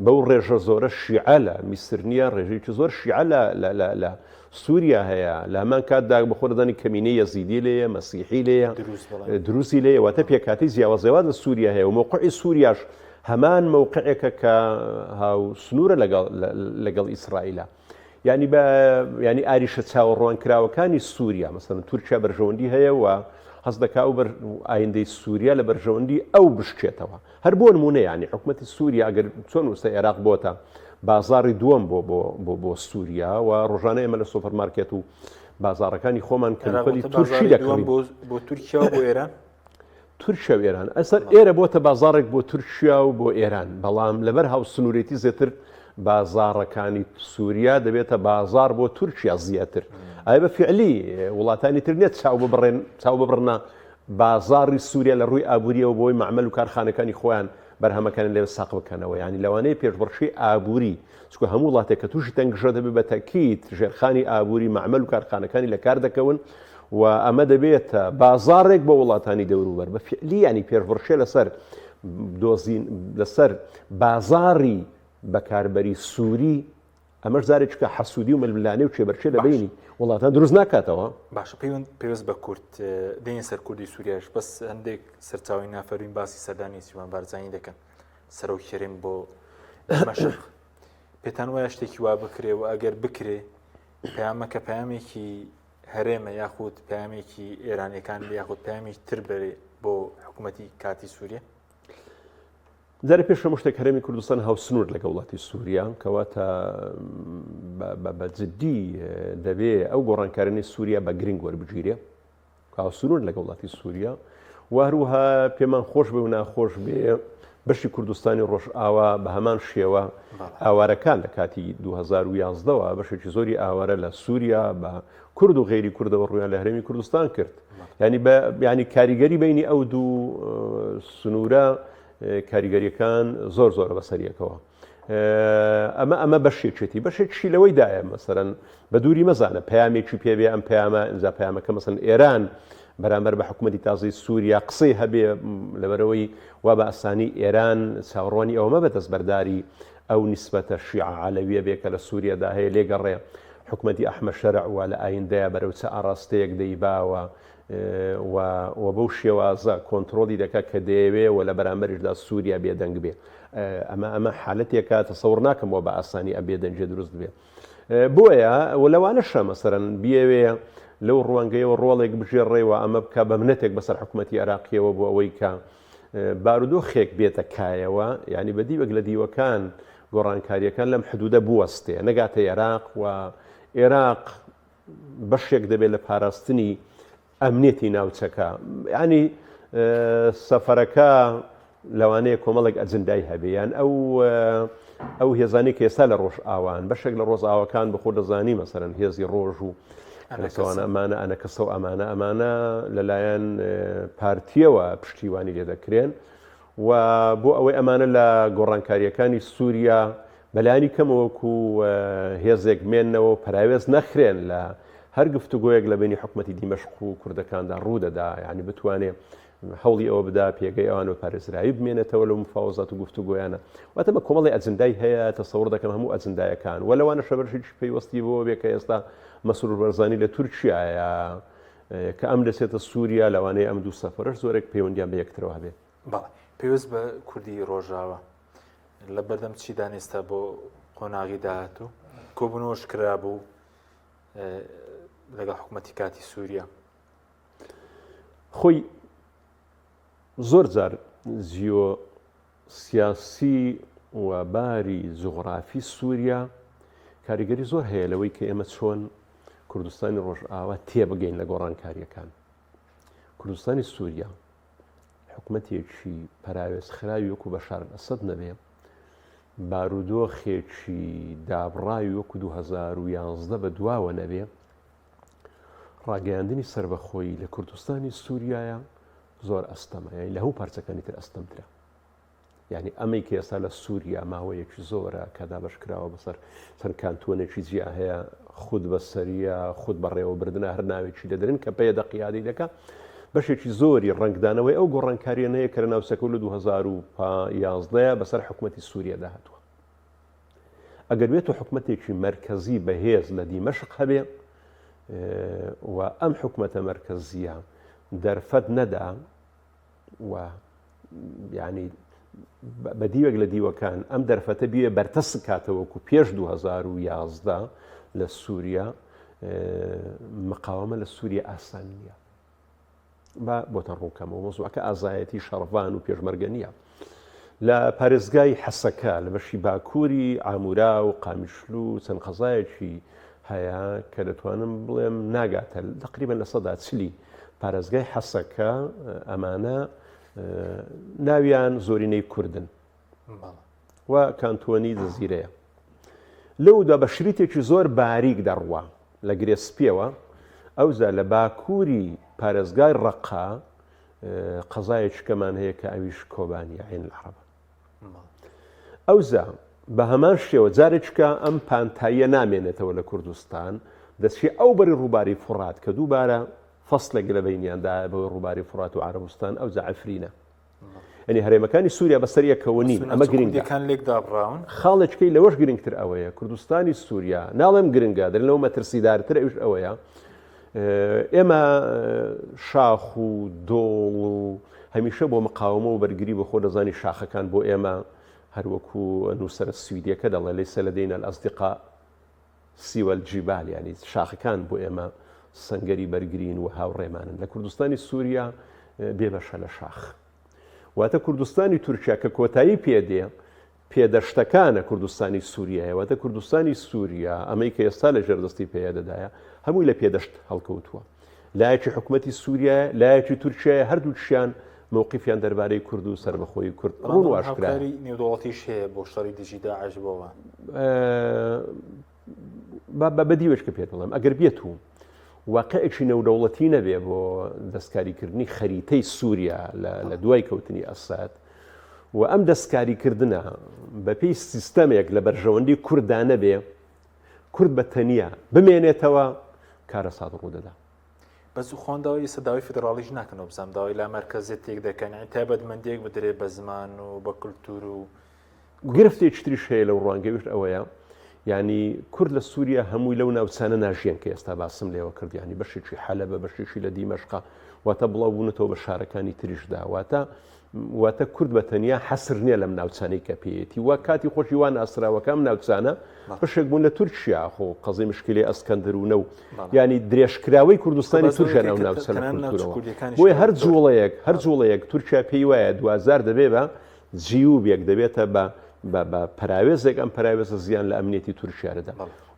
بەو ڕێژە زۆرە شیعە لە میسر نیە ڕێژێکی زۆر شیعە لە سووریا هەیە لە هەمان کاتدا بەخۆردانی کەمینەی یەزیدی لێیە مەسیحی لێیە دروستی لێیە واتە پێکاتی جیاوازێوات لە سووریا هەیە و موقعی سووریاش هەمان موقعێکە کە هاو سنوورە لەگەڵ ئیسرائیلە ینی ئاریشە چاوەڕوان کراوەکانی سووریا مەسەن تورکیا بەرژەوەندی هەیە و هەز دەکا و ئایندەی سووریا لە بەرژەوەندی ئەو بشکێتەوە هەر بۆ نمونە ینی حکوومەتی سووریا ئەگەر چۆن وستە عێراق بۆتە بازاری دووەم بۆ سووریا و ڕۆژانە ئێمە لە سوپەرمارکێت و بازارەکانی خۆمان کەمپەلی تورکی دەکەین بۆ تورکیا و بۆ ئێران تورکیا و ئێران ئەسەر ئێرە بۆتە بازارێک بۆ تورکیا و بۆ ئێران بەڵام لەبەر هاو سنوورێتی زێتر بازارەکانی سووریا دەبێتە بازار بۆ تورکیا زیاتر ئای بە فعلی وڵاتانی تر نێت چاو ببڕنا بازاری سووریا لە ڕووی ئابووریەوە بۆی معمەل و کارخانەکانی خۆیان بەرهەمەکان لێ ساق بکەنەوە ینی لەوانەیە پێشبڕشی ئابووری چکە هەموو وڵاتێک کە تووشی تەنگژە دەبێت بە تەکیت ژێرخانی ئابووری معمەل و کارخانەکانی لە کار دەکەون و ئەمە دەبێتە بازارێک بۆ وڵاتانی دەوروبەر بە فعلی ینی پێشبڕشێ لەسەر بازاری بەکاربەری سووری ئەمەش زارێککە حەسوودی و ململانێ و چێبەرچێ لەبینی وڵاتان دروست ناکاتەوە باشە پێویست بە کورد دێنی سەر کوردی سووریاش بەس هەندێک سەرچاوی نافەرین باسی سەردانی سیوان بارزانانی دەکەن سەرۆک شێرین بۆ مەشق پێتان وایە شتێکی وا بکرێ و ئەگەر بکرێ پەیامەکە پەیامێکی هەرێمە یاخود پەیامێکی ئێرانیەکان یاخود پەیامێکی تر بەرێ بۆ حکوومەتی کاتی سووریە زارە پێشەوە شتێک هەرێمی کوردستان هاوسنوور لەگە وڵاتی سووریا کەواتە بە جددی دەبێ ئەو گۆڕانکارانەی سووریا بە گرنگ وەربگیرێ هاوسنوور لەگە وڵاتی سووریا و هەروەها پێمان خۆش بێ و ناخۆش بێ بەشی کوردستانی ڕۆژئاوا بە هەمان شێوە ئاوارەکان لە کاتی 2011ەوە بەشێکی زۆری ئاوارە لە سووریا بە کورد و غێری کوردەوە ڕویان لە هەرێمی کوردستان کرد ینی کاریگەری بینی ئەو دوو سنوورە کاریگەریەکان زۆر زۆرە بەسەریەکەوە ئەمە بەشێکێتی بەشێکشی لەوەی دایە مەسەرەن بە دووری مەزانە پەیامێکی پێبێ ئەم پەیامە ئەنجا پەیامەکە مەسەن ئێران بەرامبەر بە حکوومەتی تازەی سووریا قسەی هەبێ لەبەرەوەی وا بە ئاسانی ئێران چاوەڕوانی ئەوەمە بە دەستبەرداری ئەو نیسبەتە شیعە عەلەویە بێ کە لە سووریادا هەیە لێگەڕێ حکوومەتی ئەحمەد شەرع وا لە ئایندەیە بەرەو چە ئاڕاستەیەک دەیباوە و بەو شێوازە کۆنتترۆلی دەکات کە دەیەوێ و لە بەرامبەرشدا سووریا بێدەنگ بێ ئەمە حالەتێکە تەسەوڕ ناکەمەوە بە ئاسانی ئەبێ دەنجێ دروست بێ بۆیە و لەوانەشە مەسەرەن بیاوێ لەو ڕوانگەیەوە ڕۆڵێک بژێڕێەوە ئەمە بکە بە منەتێک بەسەر حکوومەتی عێراقیەوە بۆ ئەوەی کە بارودۆخێک بێتە کایەوە ینی بە دیوەک لە دیوەکان گۆڕانکاریەکان لەم حدودە بوەستێ نەگاتە عێراق و عێراق بەشێک دەبێت لە پاراستنی ئەمنێتی ناوچەکە ینی سەفەرەکە لەوانەیە کۆمەڵێک ئەجندای هەبێیان ئەو هێزانی کە ئێستا لە ڕۆژ ئاوان بەشێک لە ڕۆژ ئاوەکان بەخۆ دەزانی مەسەرەن هێزی ڕۆژ و ئەوانە ئەمانە ئەنەکەسە و ئەمانە لەلایەن پارتیەوە پشتیوانی لێ دەکرێن و بۆ ئەوەی ئەمانە لە گۆڕانکاریەکانی سووریا بەلایانی کەمەوەکو هێزێک مێننەوە پراوێز نەخرێن لە هەر گفتوگۆیەک لە بینی حکوومەتی دیمەشق و کوردەکاندا ڕوودەدا ینی بتوانێت هەوڵی ئەوە بدا پێگەی ئەوان و پارێزرایی بمێنێتەوە لە مفاوزات و گفتوگۆیانە واتە بە کۆمەڵی ئەجندای هەیە تەسەوڕ دەکەم هەموو ئەجندایەکان و لەوانە شەبەرشێکی پێیوەستی بۆ بێ کە ئێستا مەسرور بەرزانی لە تورکیایە کە ئەم دەچێتە سووریا لەوانەیە ئەم دوو سەفەرش زۆرێک پەیوەندیان بە یەکترەوە هەبێت پێویست بە کوردی ڕۆژاوە لە بەردەم چی دانێستا بۆ قۆناغی داهاتوو کۆبوونەوەش کرابوو لەگەڵ حکوومەتی کاتی سووریا خۆی زۆر جار سیاسی و باری جوغرافی سووریا کاریگەری زۆر هەیە لەوەی کە ئێمە چۆن کوردستانی ڕۆژئاوا تێبگەین لە گۆڕانکاریەکان کوردستانی سووریا حکوومەتێکی پەراوێزخراوی وەکو بەشار ئەسەد نەبێ بارودۆخێکی دابڕاوی وەکو 2011 بە دواوە نەبێ ڕاگەیاندنی سربەخۆیی لە کوردستانی سووریایە زۆر ئەستەمە یعنی لە هەموو پارچەکانی تر ئەستەمترە یعنی ئەمەی کە ئێستا لە سووریا ماوەیەکی زۆرە کە دابەشکراوە بەسەر چەند کانتۆنێکی جیا هەیە خود بەسەریە خود بەڕێوەبردنە هەر ناوێکی دەدرن کە پێدە قیادی دەکە بەشێکی زۆری ڕنگدانەوەی ئەو گۆڕانکاریانەیە کە لە ناوسەکە لە 2011 بەسەر حکوومەتی سووریادا هاتووە. ئەگەر بێت و حکوومەتێکی مرکزی بەهێز لە دیمەشق هەبێ و ئەم حکوومەتە مرکزیە دەرفەت نەدا و یعنی بە دیوەک لە دیوەکان ئەم دەرفەتە بیوێ بەرتەس کاتەوەکو پێش 2011 لە سووریا مقاومە لە سووریا ئاسان نییە. بۆتە ڕووکەمەوە مۆزوعەکە ئازایەتی شەڕڤان و پێشمەرگە نییە. لە پارێزگای حەسەکە لە بەشی باکووری ئامورا و قامیشلو و چەند قەزایەکی هەیە کە دەتوانم بڵێم ناگاتە تقریبەن لە سەدا چلی پارێزگای حەسەکە ئەمانە ناویان زۆرینەی کوردن و کانتۆنی جەزیرەیە. لەودا بە شریتێکی زۆر باریک دەڕوا لە گرێسپیەوە ئەوزا لە باکووری پارێزگای ڕەقا قەزایەکی کەمان هەیە کە ئەویش کۆبانی عین العەرەبە. ئەوزا بە هەمان شێوە جارێککە ئەم پانتاییە نامێنێتەوە لە کوردستان دەچێت ئەو بەری ڕووباری فڕات کە دووبارە فەسڵێک لە بینیاندا بەوەی ڕووباری فڕات و عەرەبستان ئەوزا عەفرینە. ئەنی هەرێمەکانی سووریا بەسەریەکەوە نین ئەمە گرنگەکان لێکدابڕاون خاڵێکەکەی لەوەش گرنگتر ئەوەیە کوردستانی سووریا ناڵێم گرنگە دەر لەوە مەترسیدارتر ئەوش ئەوەیە ئێمە شاخ و دۆڵ و هەمیشە بۆ مقاومە و بەرگری بە خۆ دەزانی شاخەکان بۆ ئێمە هەروەکو نووسەرە سویدیەکە دەڵێ لەیسە لەدەینە الأصدقاء سوى الجبال يعني شاخەکان بۆ ئێمە سەنگەری بەرگرین و هاوڕێمانن. لە کوردستانی سووریا بێبەشە لە شاخ واتە کوردستانی تورکیا کە کۆتایی پێدێ پێدەشتەکانە کوردستانی سووریایە واتە کوردستانی سووریا ئەمەی کە ئێستا لە ژێردەستی پێدەدایە هەمووی لە پێدەشت هەڵکەوتووە. لایەکی حکوومەتی سووریایە لایەکی تورکیایە هەردووچیان مووقیفیان دەربارەی کورد و سربەخۆی کورد ڕوون و ئاشکرا. نێودوڵەتیش هەیە بۆ شەڕی دژی داعش بۆەوە بەدیوەشکە پێت بڵێم ئەگەر بێت و واقعێکی نێودەوڵەتی نەبێ بۆ دەستکاریکردنی خەریتەی سووریا لە دوای کەوتنی ئەساد و ئەم دەستکاریکردنە بەپێی سیستەمێک لە بەرژەوەندی کوردانە بێ کورد بە تەنیا بمێنێتەوە کارە ساد ڕوودەدا. بەس خۆنداوی سەداوی فدرالیش ناکەنەوە بزانام داوای لا مەرکەزێت تێک دەکەن تایبەتمەندێک بدرێت بە زمان و بە کولتور و گرفتێکی تریش هەیە لەو ڕوانگەویشت ئەوەیە ینی کورد لە سووریا هەمووی لەو ناوچانە ناژیان کە ئێستا باسم لێوە کرد ینی بەشێکی حەلەبە بەشێکی لە دیمەشقا واتە بڵاو بوونەتەوە بە شارەکانی تریشدا واتە کورد بە تەنیا حەسر نییە لەم ناوچانەی کە پێیەتی وا کاتی خۆشی وان ئاسراوەکەم ناوچانە بەشێک بوون لە تورکیا خۆ قەزەی مشکلی ئەسکەندەرونە و ینی درێژکراوەی کوردستانی تورکیا ناو ناوچانە کولتورەوە بۆیە هەر جوڵەیەک تورکیا پێی وایە 2000 دەبێ بە جیوبێک دەبێتە بە پراوێزێک ئەم پراوێزە زیان لە ئەمنیەتی تورکیادا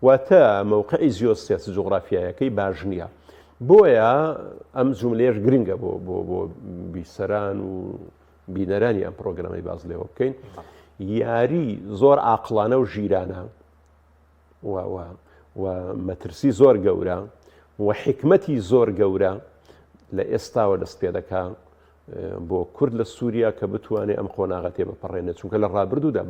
واتە مووقعی جیۆسیاسی جوغرافیایەکەی باش نییە. بۆیە ئەم جوملەیەش گرنگە بۆ بیسەران و بینەرانی ئەم پرۆگرەمەی باز لێوە بکەین یاری زۆر عاقڵانە و ژیرانە و مەترسی زۆر گەورە و حکمەتی زۆر گەورە لە ئێستاوە دەست پێ دەکا بۆ کورد لە سووریا کە بتوانێت ئەم قۆناغەتێ بپەڕێنێت چونکە لە ڕابردوودا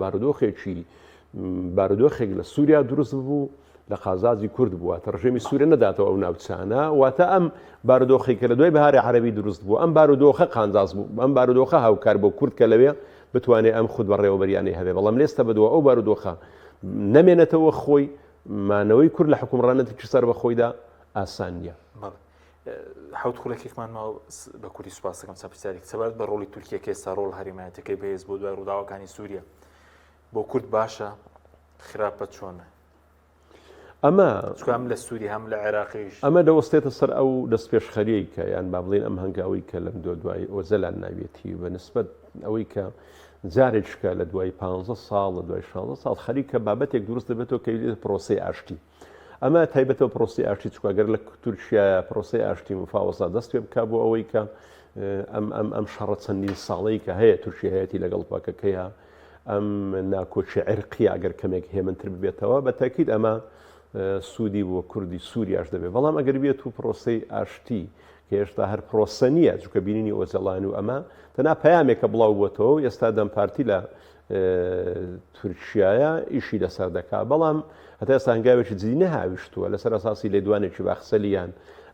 بارودۆخێک لە سووریا دروست بوو لە قازازی کورد بووە تا ڕژێمی سووریا نەداتەوە ئەو ناوچانە واتە ئەم بارودۆخی کە لە دوای بەهاری عەرەبی دروست بوو ئەم بارودۆخە قانزاز بوو ئەم بارودۆخە هاوکار بۆ کورد کە لەوێ بتوانێت ئەم خود بەڕێوەبەریانەی هەبێ بەڵام لێستە بەدووە ئەو بارودۆخە نەمێنێتەوە خۆی مانەوەی کورد لە حکومڕانەتێکی سەر بەخۆیدا ئاسان نییە. حوت خولێکێکمان ماوە بە کوردی سوپاس دەکەم چاپیسیارێک سەبارەت بە ڕۆڵی تورکیا کە ئێستا ڕۆڵ هەرێمایەتەکەی بەهێز بۆ دوای ڕووداوەکانی سووریا بۆ کورد باشە خراپە چۆنە ئەمە چکام لە سووری هەم لە عێراقیش ئەمە دەوەستێتە سەر ئەو دەستپێشخەریەی کە یان با بڵێن ئەم هەنگاوی کە لەم دوای ئۆزەلان ناوێتی بە نسبەت ئەوەی کە جارێککە لە دوای 15 ساڵ لە دوای 16 ساڵ خەریکە بابەتێک دروست دەبێتەوە کە پرۆسی ئاشتی ئەمە تایبەتەوە پرۆسی ئاشتی چکوگەر لە تورکیا پرۆسی ئاشتی مفاوەزا دەست پێ بکە بۆ ئەوەی کە ئەم شەڕە چەندین ساڵەی کە هەیە تورکیا هەیەی لەگەڵ پاکەکەیە ئەم ناکۆچی عێرقی ئەگەر کەمێک هێمنتر ببێتەوە بە تاکید ئەمە سوودی بۆ کوردی سووریاش دەبێت بەڵام ئەگەر بێت و پرۆسی ئاشتی کە هێشتا هەر پرۆسە نییە چونکە بینینی ئۆزەڵان و ئەمە تەنها پەیامێکە بڵاو بۆتەوە ئێستا دەمپارتی لە تورکیایە ئیشی لەسەر دەکا بەڵام هەتا ئێستا هەنگاوێکی جدی نەهاویشتووە لەسەر ئەساسی لێدوانێکی باخسەلیان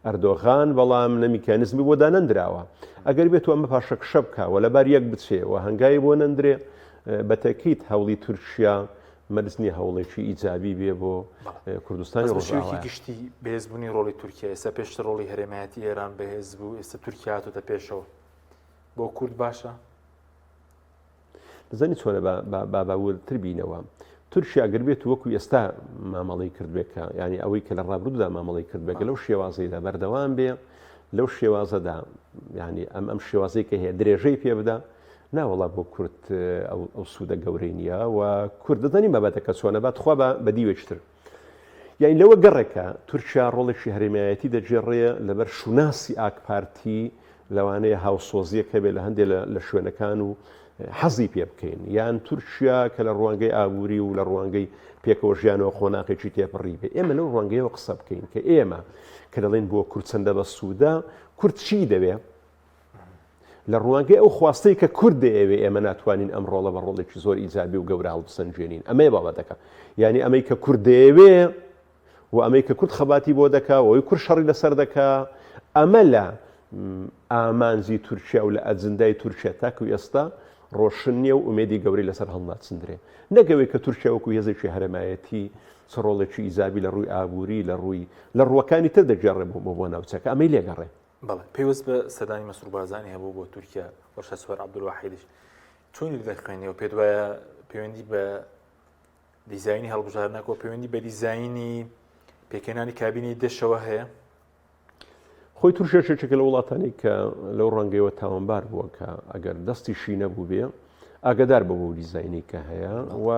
ئەردۆغان بەڵام لە میکانیزمی بۆ دانەندراوە ئەگەر بێت ئەمە پاشەک شە بکەوە لەبار یەک بچێەوە هەنگایی بۆ نەندرێ بەتەکیت هەوڵی تورکیا مەرزنی هەوڵێکی ئیجابی بێ بۆ کوردستانی ڕۆژاوی گشتی بەهێزبوونی ڕۆڵی تورکیا ئێستا پێشتر ڕۆڵی هەرێمایەتی ئێران بەهێز بوو ئێستا تورکیا هاتووەتە پێشەوە بۆ کورد باشە دەزانی چۆنە باورتر بینەوە تورکیا ئەگەر بێت وەکو ئێستا مامەڵی کردبێکە ینی ئەوەی کە لە ڕابردوودا مامەڵی کردبێکە لەو شێوازەیەدا بەردەوام بێ لەو شێوازەدا ینی ئەم شێوازەی کە هەیە درێژەی پێ بدە ناوەڵا بۆ کورد ئەو سوودە گەورەی نییە و کورد دەزانین بابەتەکە چۆنە بات خوا بە دیوێشتر یعنی لەوە گەڕێکە تورکیا ڕۆڵێکی هەرێمایەتی دەجێڕێ لەبەر شوناسی ئاکپارتی لەوانەیە هاوسۆزیەکە بێ لە هەندێک لە شوێنەکان و حەزی پێ بکەین یان تورکیا کە لە ڕوانگەی ئابووری و لە ڕوانگەی پێکەوە ژیانەوە خۆناقێکی تێپەڕی بێ ئێمە لەو ڕوانگەیەوە قسە بکەین کە ئێمە کە دەڵێن بۆ کورد چەندە بە سوودە کورد چی دەوێ لە ڕوانگەی ئەو خواستەی کە کورد دەیەوێ ئێمە ناتوانین ئەم ڕۆڵە بە ڕۆڵێکی زۆر ئیجابی و گەورە هەڵبسەنجێنین ئەمەیە بابەتەکە یعنی ئەمەی کە کورد دەیەوێ و ئەمەی کە کورد خەباتی بۆ دەکا و ئەوی کورد شەڕی لەسەر دەکا ئەمە لە ئامانزی تورکیا و لە ئەجندای تورکیا تاکو ئێستا ڕۆشن نییە و ئومێدی گەورەی لەسەر هەڵناچندرێ نەگەوەی کە تورکیا وەکو هێزێکی هەرێمایەتی چ ڕۆڵێکی ئیجابی لە ڕووی ئابووری لە ڕووەکانی تر دەگەڕێ بۆ ناوچەکە ئەمەی لێگەڕێ بەڵێ پێوەست بە سەدانی مەسروور بارزانی هەبوو بۆ تورکیا وەرشە سوار عەبدولواحیدیش چۆنی دەخوێنیەوە پێت وایە پەیوەندی بە دیزاینی هەڵبژاردنەکەەوە پەیوەندی بە دیزاینی پێکێنانی کابینی دەشەوە هەیە خۆی تورکێکێکە لە وڵاتانی کە لەو ڕەنگەیەوە تاوانبار بووە کە ئەگەر دەستی شی نەبوو بێ ئاگدار بە بۆ دیزاینی کە هەیە و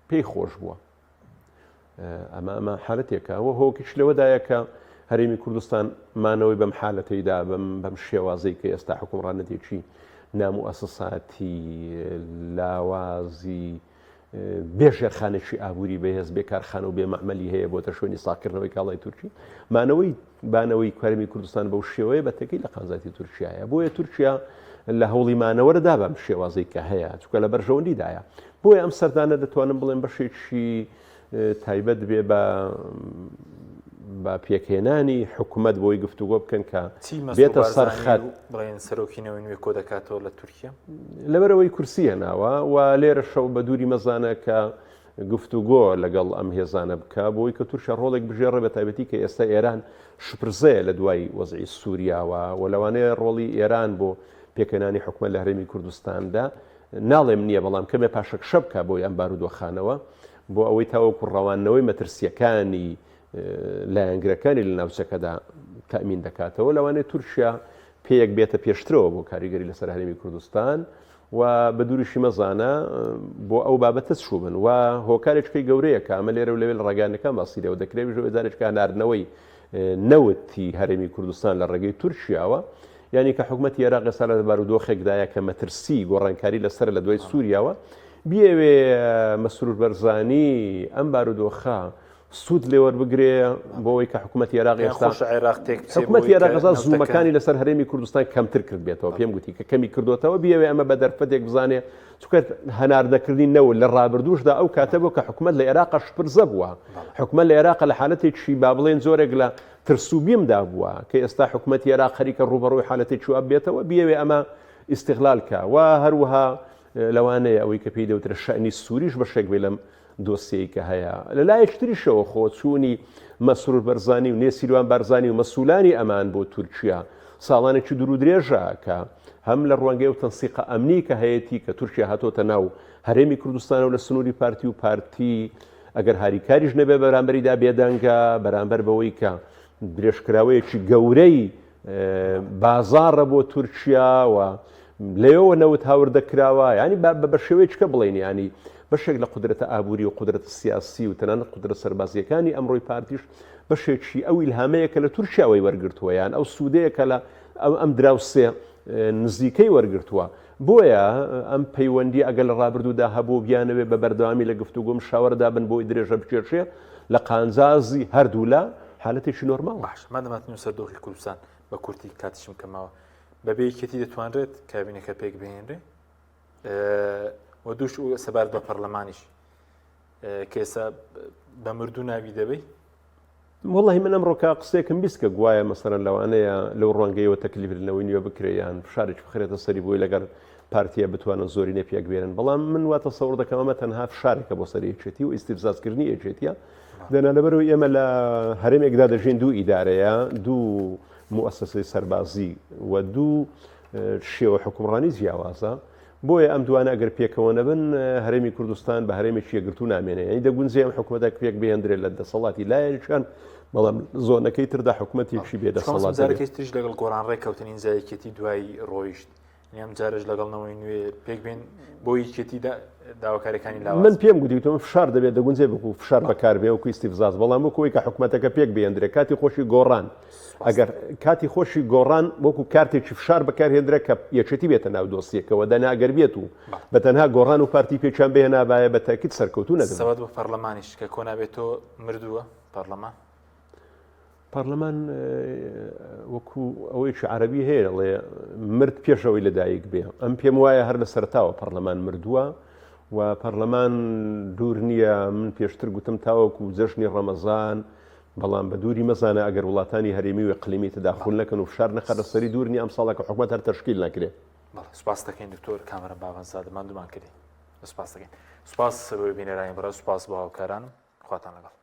پێی خۆش بووە ئەمە حالەتێکە ئەوە هۆکیش لەوەدایە کە هەرێمی کوردستان مانەوەی بەم حالەتەیدا بەم شێوازەی کە ئێستا حکومڕانەتێکی ناموئەسساتی لاوازی بێژێرخانێکی ئابووری بەهێز بێکارخانە و بێمەعمەلی هەیە بۆتە شوێنی ساکردنەوەی کاڵای تورکی مانەوەی بانەوەی کوارمی کوردستان بەو شێوەیە بەتەکەی لە قازاتی تورکیایە بۆیە تورکیا لە هەوڵی مانەوەرەدا بەم شێوازەی کە هەیە چکە لە بەرژەوەندیدایە بۆیە ئەم سەردانە دەتوانم بڵێن بەشێکی تایبەت بێ بە پێکهێنانی حکوومەت بۆی گفتوگۆ بکەن کە بێتە سەرخەت بڵێن سەرۆکینەوەی نوێ کۆ دەکاتەوە لە تورکیا لەبەرەوەی کورسی هێناوە و لێرە شەو بە دووری مەزانە کە گفتوگۆ لەگەڵ ئەم هێزانە بکە بۆی کە تورکیا ڕۆڵێک بژێڕە بە تایبەتی کە ئێستا ئێران شپرزەیە لە دوای وەزعی سووریاوە و لەوانەیە ڕۆڵی ئێران بۆ پێکهێنانی حکوومەت لە هەرێمی کوردستاندا ناڵێم نییە بەڵام کەمێ پاشەک شە بکە بۆی ئەم بارودۆخانەوە بۆ ئەوەی تاوەکو ڕەوانەوەی مەترسیەکانی لایەنگرەکانی لە ناوچەکەدا تەمین دەکاتەوە لەوانەیە تورکیا پێیەک بێتە پێشترەوە بۆ کاریگەری لەسەر هەرێمی کوردستان و بە دووریشی مەزانە بۆ ئەو بابەتە چوو بن و هۆکارێکەکەی گەورەیە کە ئەمە لێرە و لەوێ لە ڕێگانەکان باسیرەوە دەکرێت ژۆ جارێککە ناردنەوەی نەوتی هەرێمی کوردستان لە ڕێگەی تورکیاوە یعنی کە حکوومەتی عێراق ئێستا لە بارودۆخێکدایە کە مەترسی گۆڕانکاری لەسەر لە دوای سووریاوە بیەوێ مەسرور بەرزانی ئەم بارودۆخە سوود لێوەربگرێ بۆەوەی کە حکوومەتی عێراق ئێستا حکوومەتی عێراق زوومەکانی لەسەر هەرێمی کوردستان کەمتر کرد بێتەوە پێم گوتی کە کەمی کردوتەوە بیەوێ ئەمە بە دەرفەتێک بزانێ چکە هەناردەکردنی نەوە لە ڕابردوشدا ئەو کاتە بۆ کە حکوومەت لە عێراق شپرزە بووە حکوومەت لە عێراق لە حالەتێکی با بڵێن زۆرێک لە ترسوبیمدا بووە کە ئێستا حکوومەتی عێراق خەریکە ڕوبەڕۆی حالەتێکی وا بێتەوە بیەوێ ئەمە ئیستیغلال کە و هەروەها لەوانەیە ئەوەی کە پێی دەوترە شەئنی سووریش بەشێک بێ لەم دۆسیەی کە هەیە لە لایەکتریشەوە خۆچوونی مەسرور بەرزانی و نێسیروان بارزانی و مەسوولانی ئەمان بۆ تورکیا ساڵانێکی دوور و درێژە کە هەم لە ڕوانگەی و تەنسیقە ئەمنی کە هەیەی کە تورکیا هاتۆتە ناو هەرێمی کوردستان و لە سنووری پارتی و پارتی ئەگەر هاریکاریش نەبێ بەرامبەریدا بێدەنگە بەرامبەر بەوەی کە درێژکراوەیەکی گەورەی بازاڕە بۆ تورکیا و لێەوە نەوت هاوردەکراوە ینی بە شێوەیەکە بڵێن ینی بەشێک لە قدرەتە ئابووری و قدرەتە سیاسی و تەنانەت قدرەت سەربازیەکانی ئەمڕۆی پارتیش بەشێکی ئەو ئیلهامەیەکە لە تورکیاوەی وەرگرتووە یان ئەو سوودەیەکە لە ئەم دراوسێ نزیکەی وەرگرتووە بۆیە ئەم پەیوەندی ئەگەر لە ڕابردوودا هەبوو بیانەوێ بە بەردەوامی لە گفتوگۆم شاوەڕدا بن بۆی درێژە بچێشێ لە قانزازی هەردوو لە حالەتێکی نۆرماڵ باش مادەماتنی سەردۆخی کوردستان بە کورتی کاتیشم کەماوە بەبێ یەکێتی دەتوانرێت کابینەکە پێک بهێنرێ و دووش و سەبارەت بە پەرلەمانیش کە ئێستا بە مردوو ناوی دەبێت والله من ئەمڕۆکە قسێکم بیست کە گوایە مەسەرەن لەوانەیە لەو ڕوانگەیەوە تەکلیفنەوەی نوێ بکرێیان فشارێک بخرێتە سەری بۆی لەگەر پارتیە بتوانن زۆری نەپێک بێنن بەڵام من واتە سەوڕ دەکەم ئەمە تەنها فشارێکە بۆ سەر یەکێتی و ئیستیفزازکردنی یەکێتیە دەنا لەبەرەوەی ئێمە لە هەرێمێکدا دەژین دوو ئیدارەیە دوو مؤسسەی سەربازی و دوو شێوە حکومڕانی جیاوازە بۆیە ئەم دوانە ئەگەر پێکەوە نەبن هەرێمی کوردستان بە هەرێمێکی یەکگرتو نامێنێ یعنی دەگونجێ ئەم حکوومەتە پێک بهێندرێت لە دەسەڵاتی لایەنشان بەڵام زۆنەکەی تردا حکوومەتێکی بێدەسەڵات جارێکی تریش لەگەڵ گۆڕان ڕێککەوتنی زایەکێتی دوای ڕۆیشت ئەم جارش لەگەڵنەوەی نوێ پێک بێن بۆ یەکێتی داواکاریەکانی لاوە من پێم گوتیتەوە فشار دەبێت دەگونجێ بکو فشار بەکاربێ وەکو ئیستیفزاز بەڵام وەکەوەی کە حکوومەتەکە پێک بێندرێت کاتی خۆشی گۆڕان ئەگەر کاتی خۆشی گۆڕان وەکو کارتێکی فشار بەکارهێنرێت کە یەکێتی بێتە ناو دۆسیەکەوە دەناگەر بێت و بە تەنها گۆڕان و پارتی پێچیان بێنابایە بە تاکید سەرکەوتو نەدەبێت سەبەت بە پەرلەمانیش کە کۆنابێتەوە مردووە پەرلەمان وەکو ئەوەیکی عەرەبی هەیە دەڵێ مرد پێشەوەی لەدایک بێ ئەم پێم وایە هەر لە سەرتاوە پەرلەمان مردووە و پەرلەمان دوور نییە من پێشتر گوتم تاوەکو جەژنی ڕەمەزان بەڵام بە دووری مەزانە ئەگەر وڵاتانی هەرێمی و ئیقلیمی تداخل نەکەن و فشار نەخەرە سەری دوور نیە ئەم ساڵێکە حکوومەت هەر تەشکیل نەکرێت. سوپاس دەکەین دکتۆر کامەران باوەنزاد دەماندومان کردی سوپاس دەکەین سوپاس بۆ بینەرانی بەڕێز سوپاس بۆ هاوکارانم خواتان لەگەڵ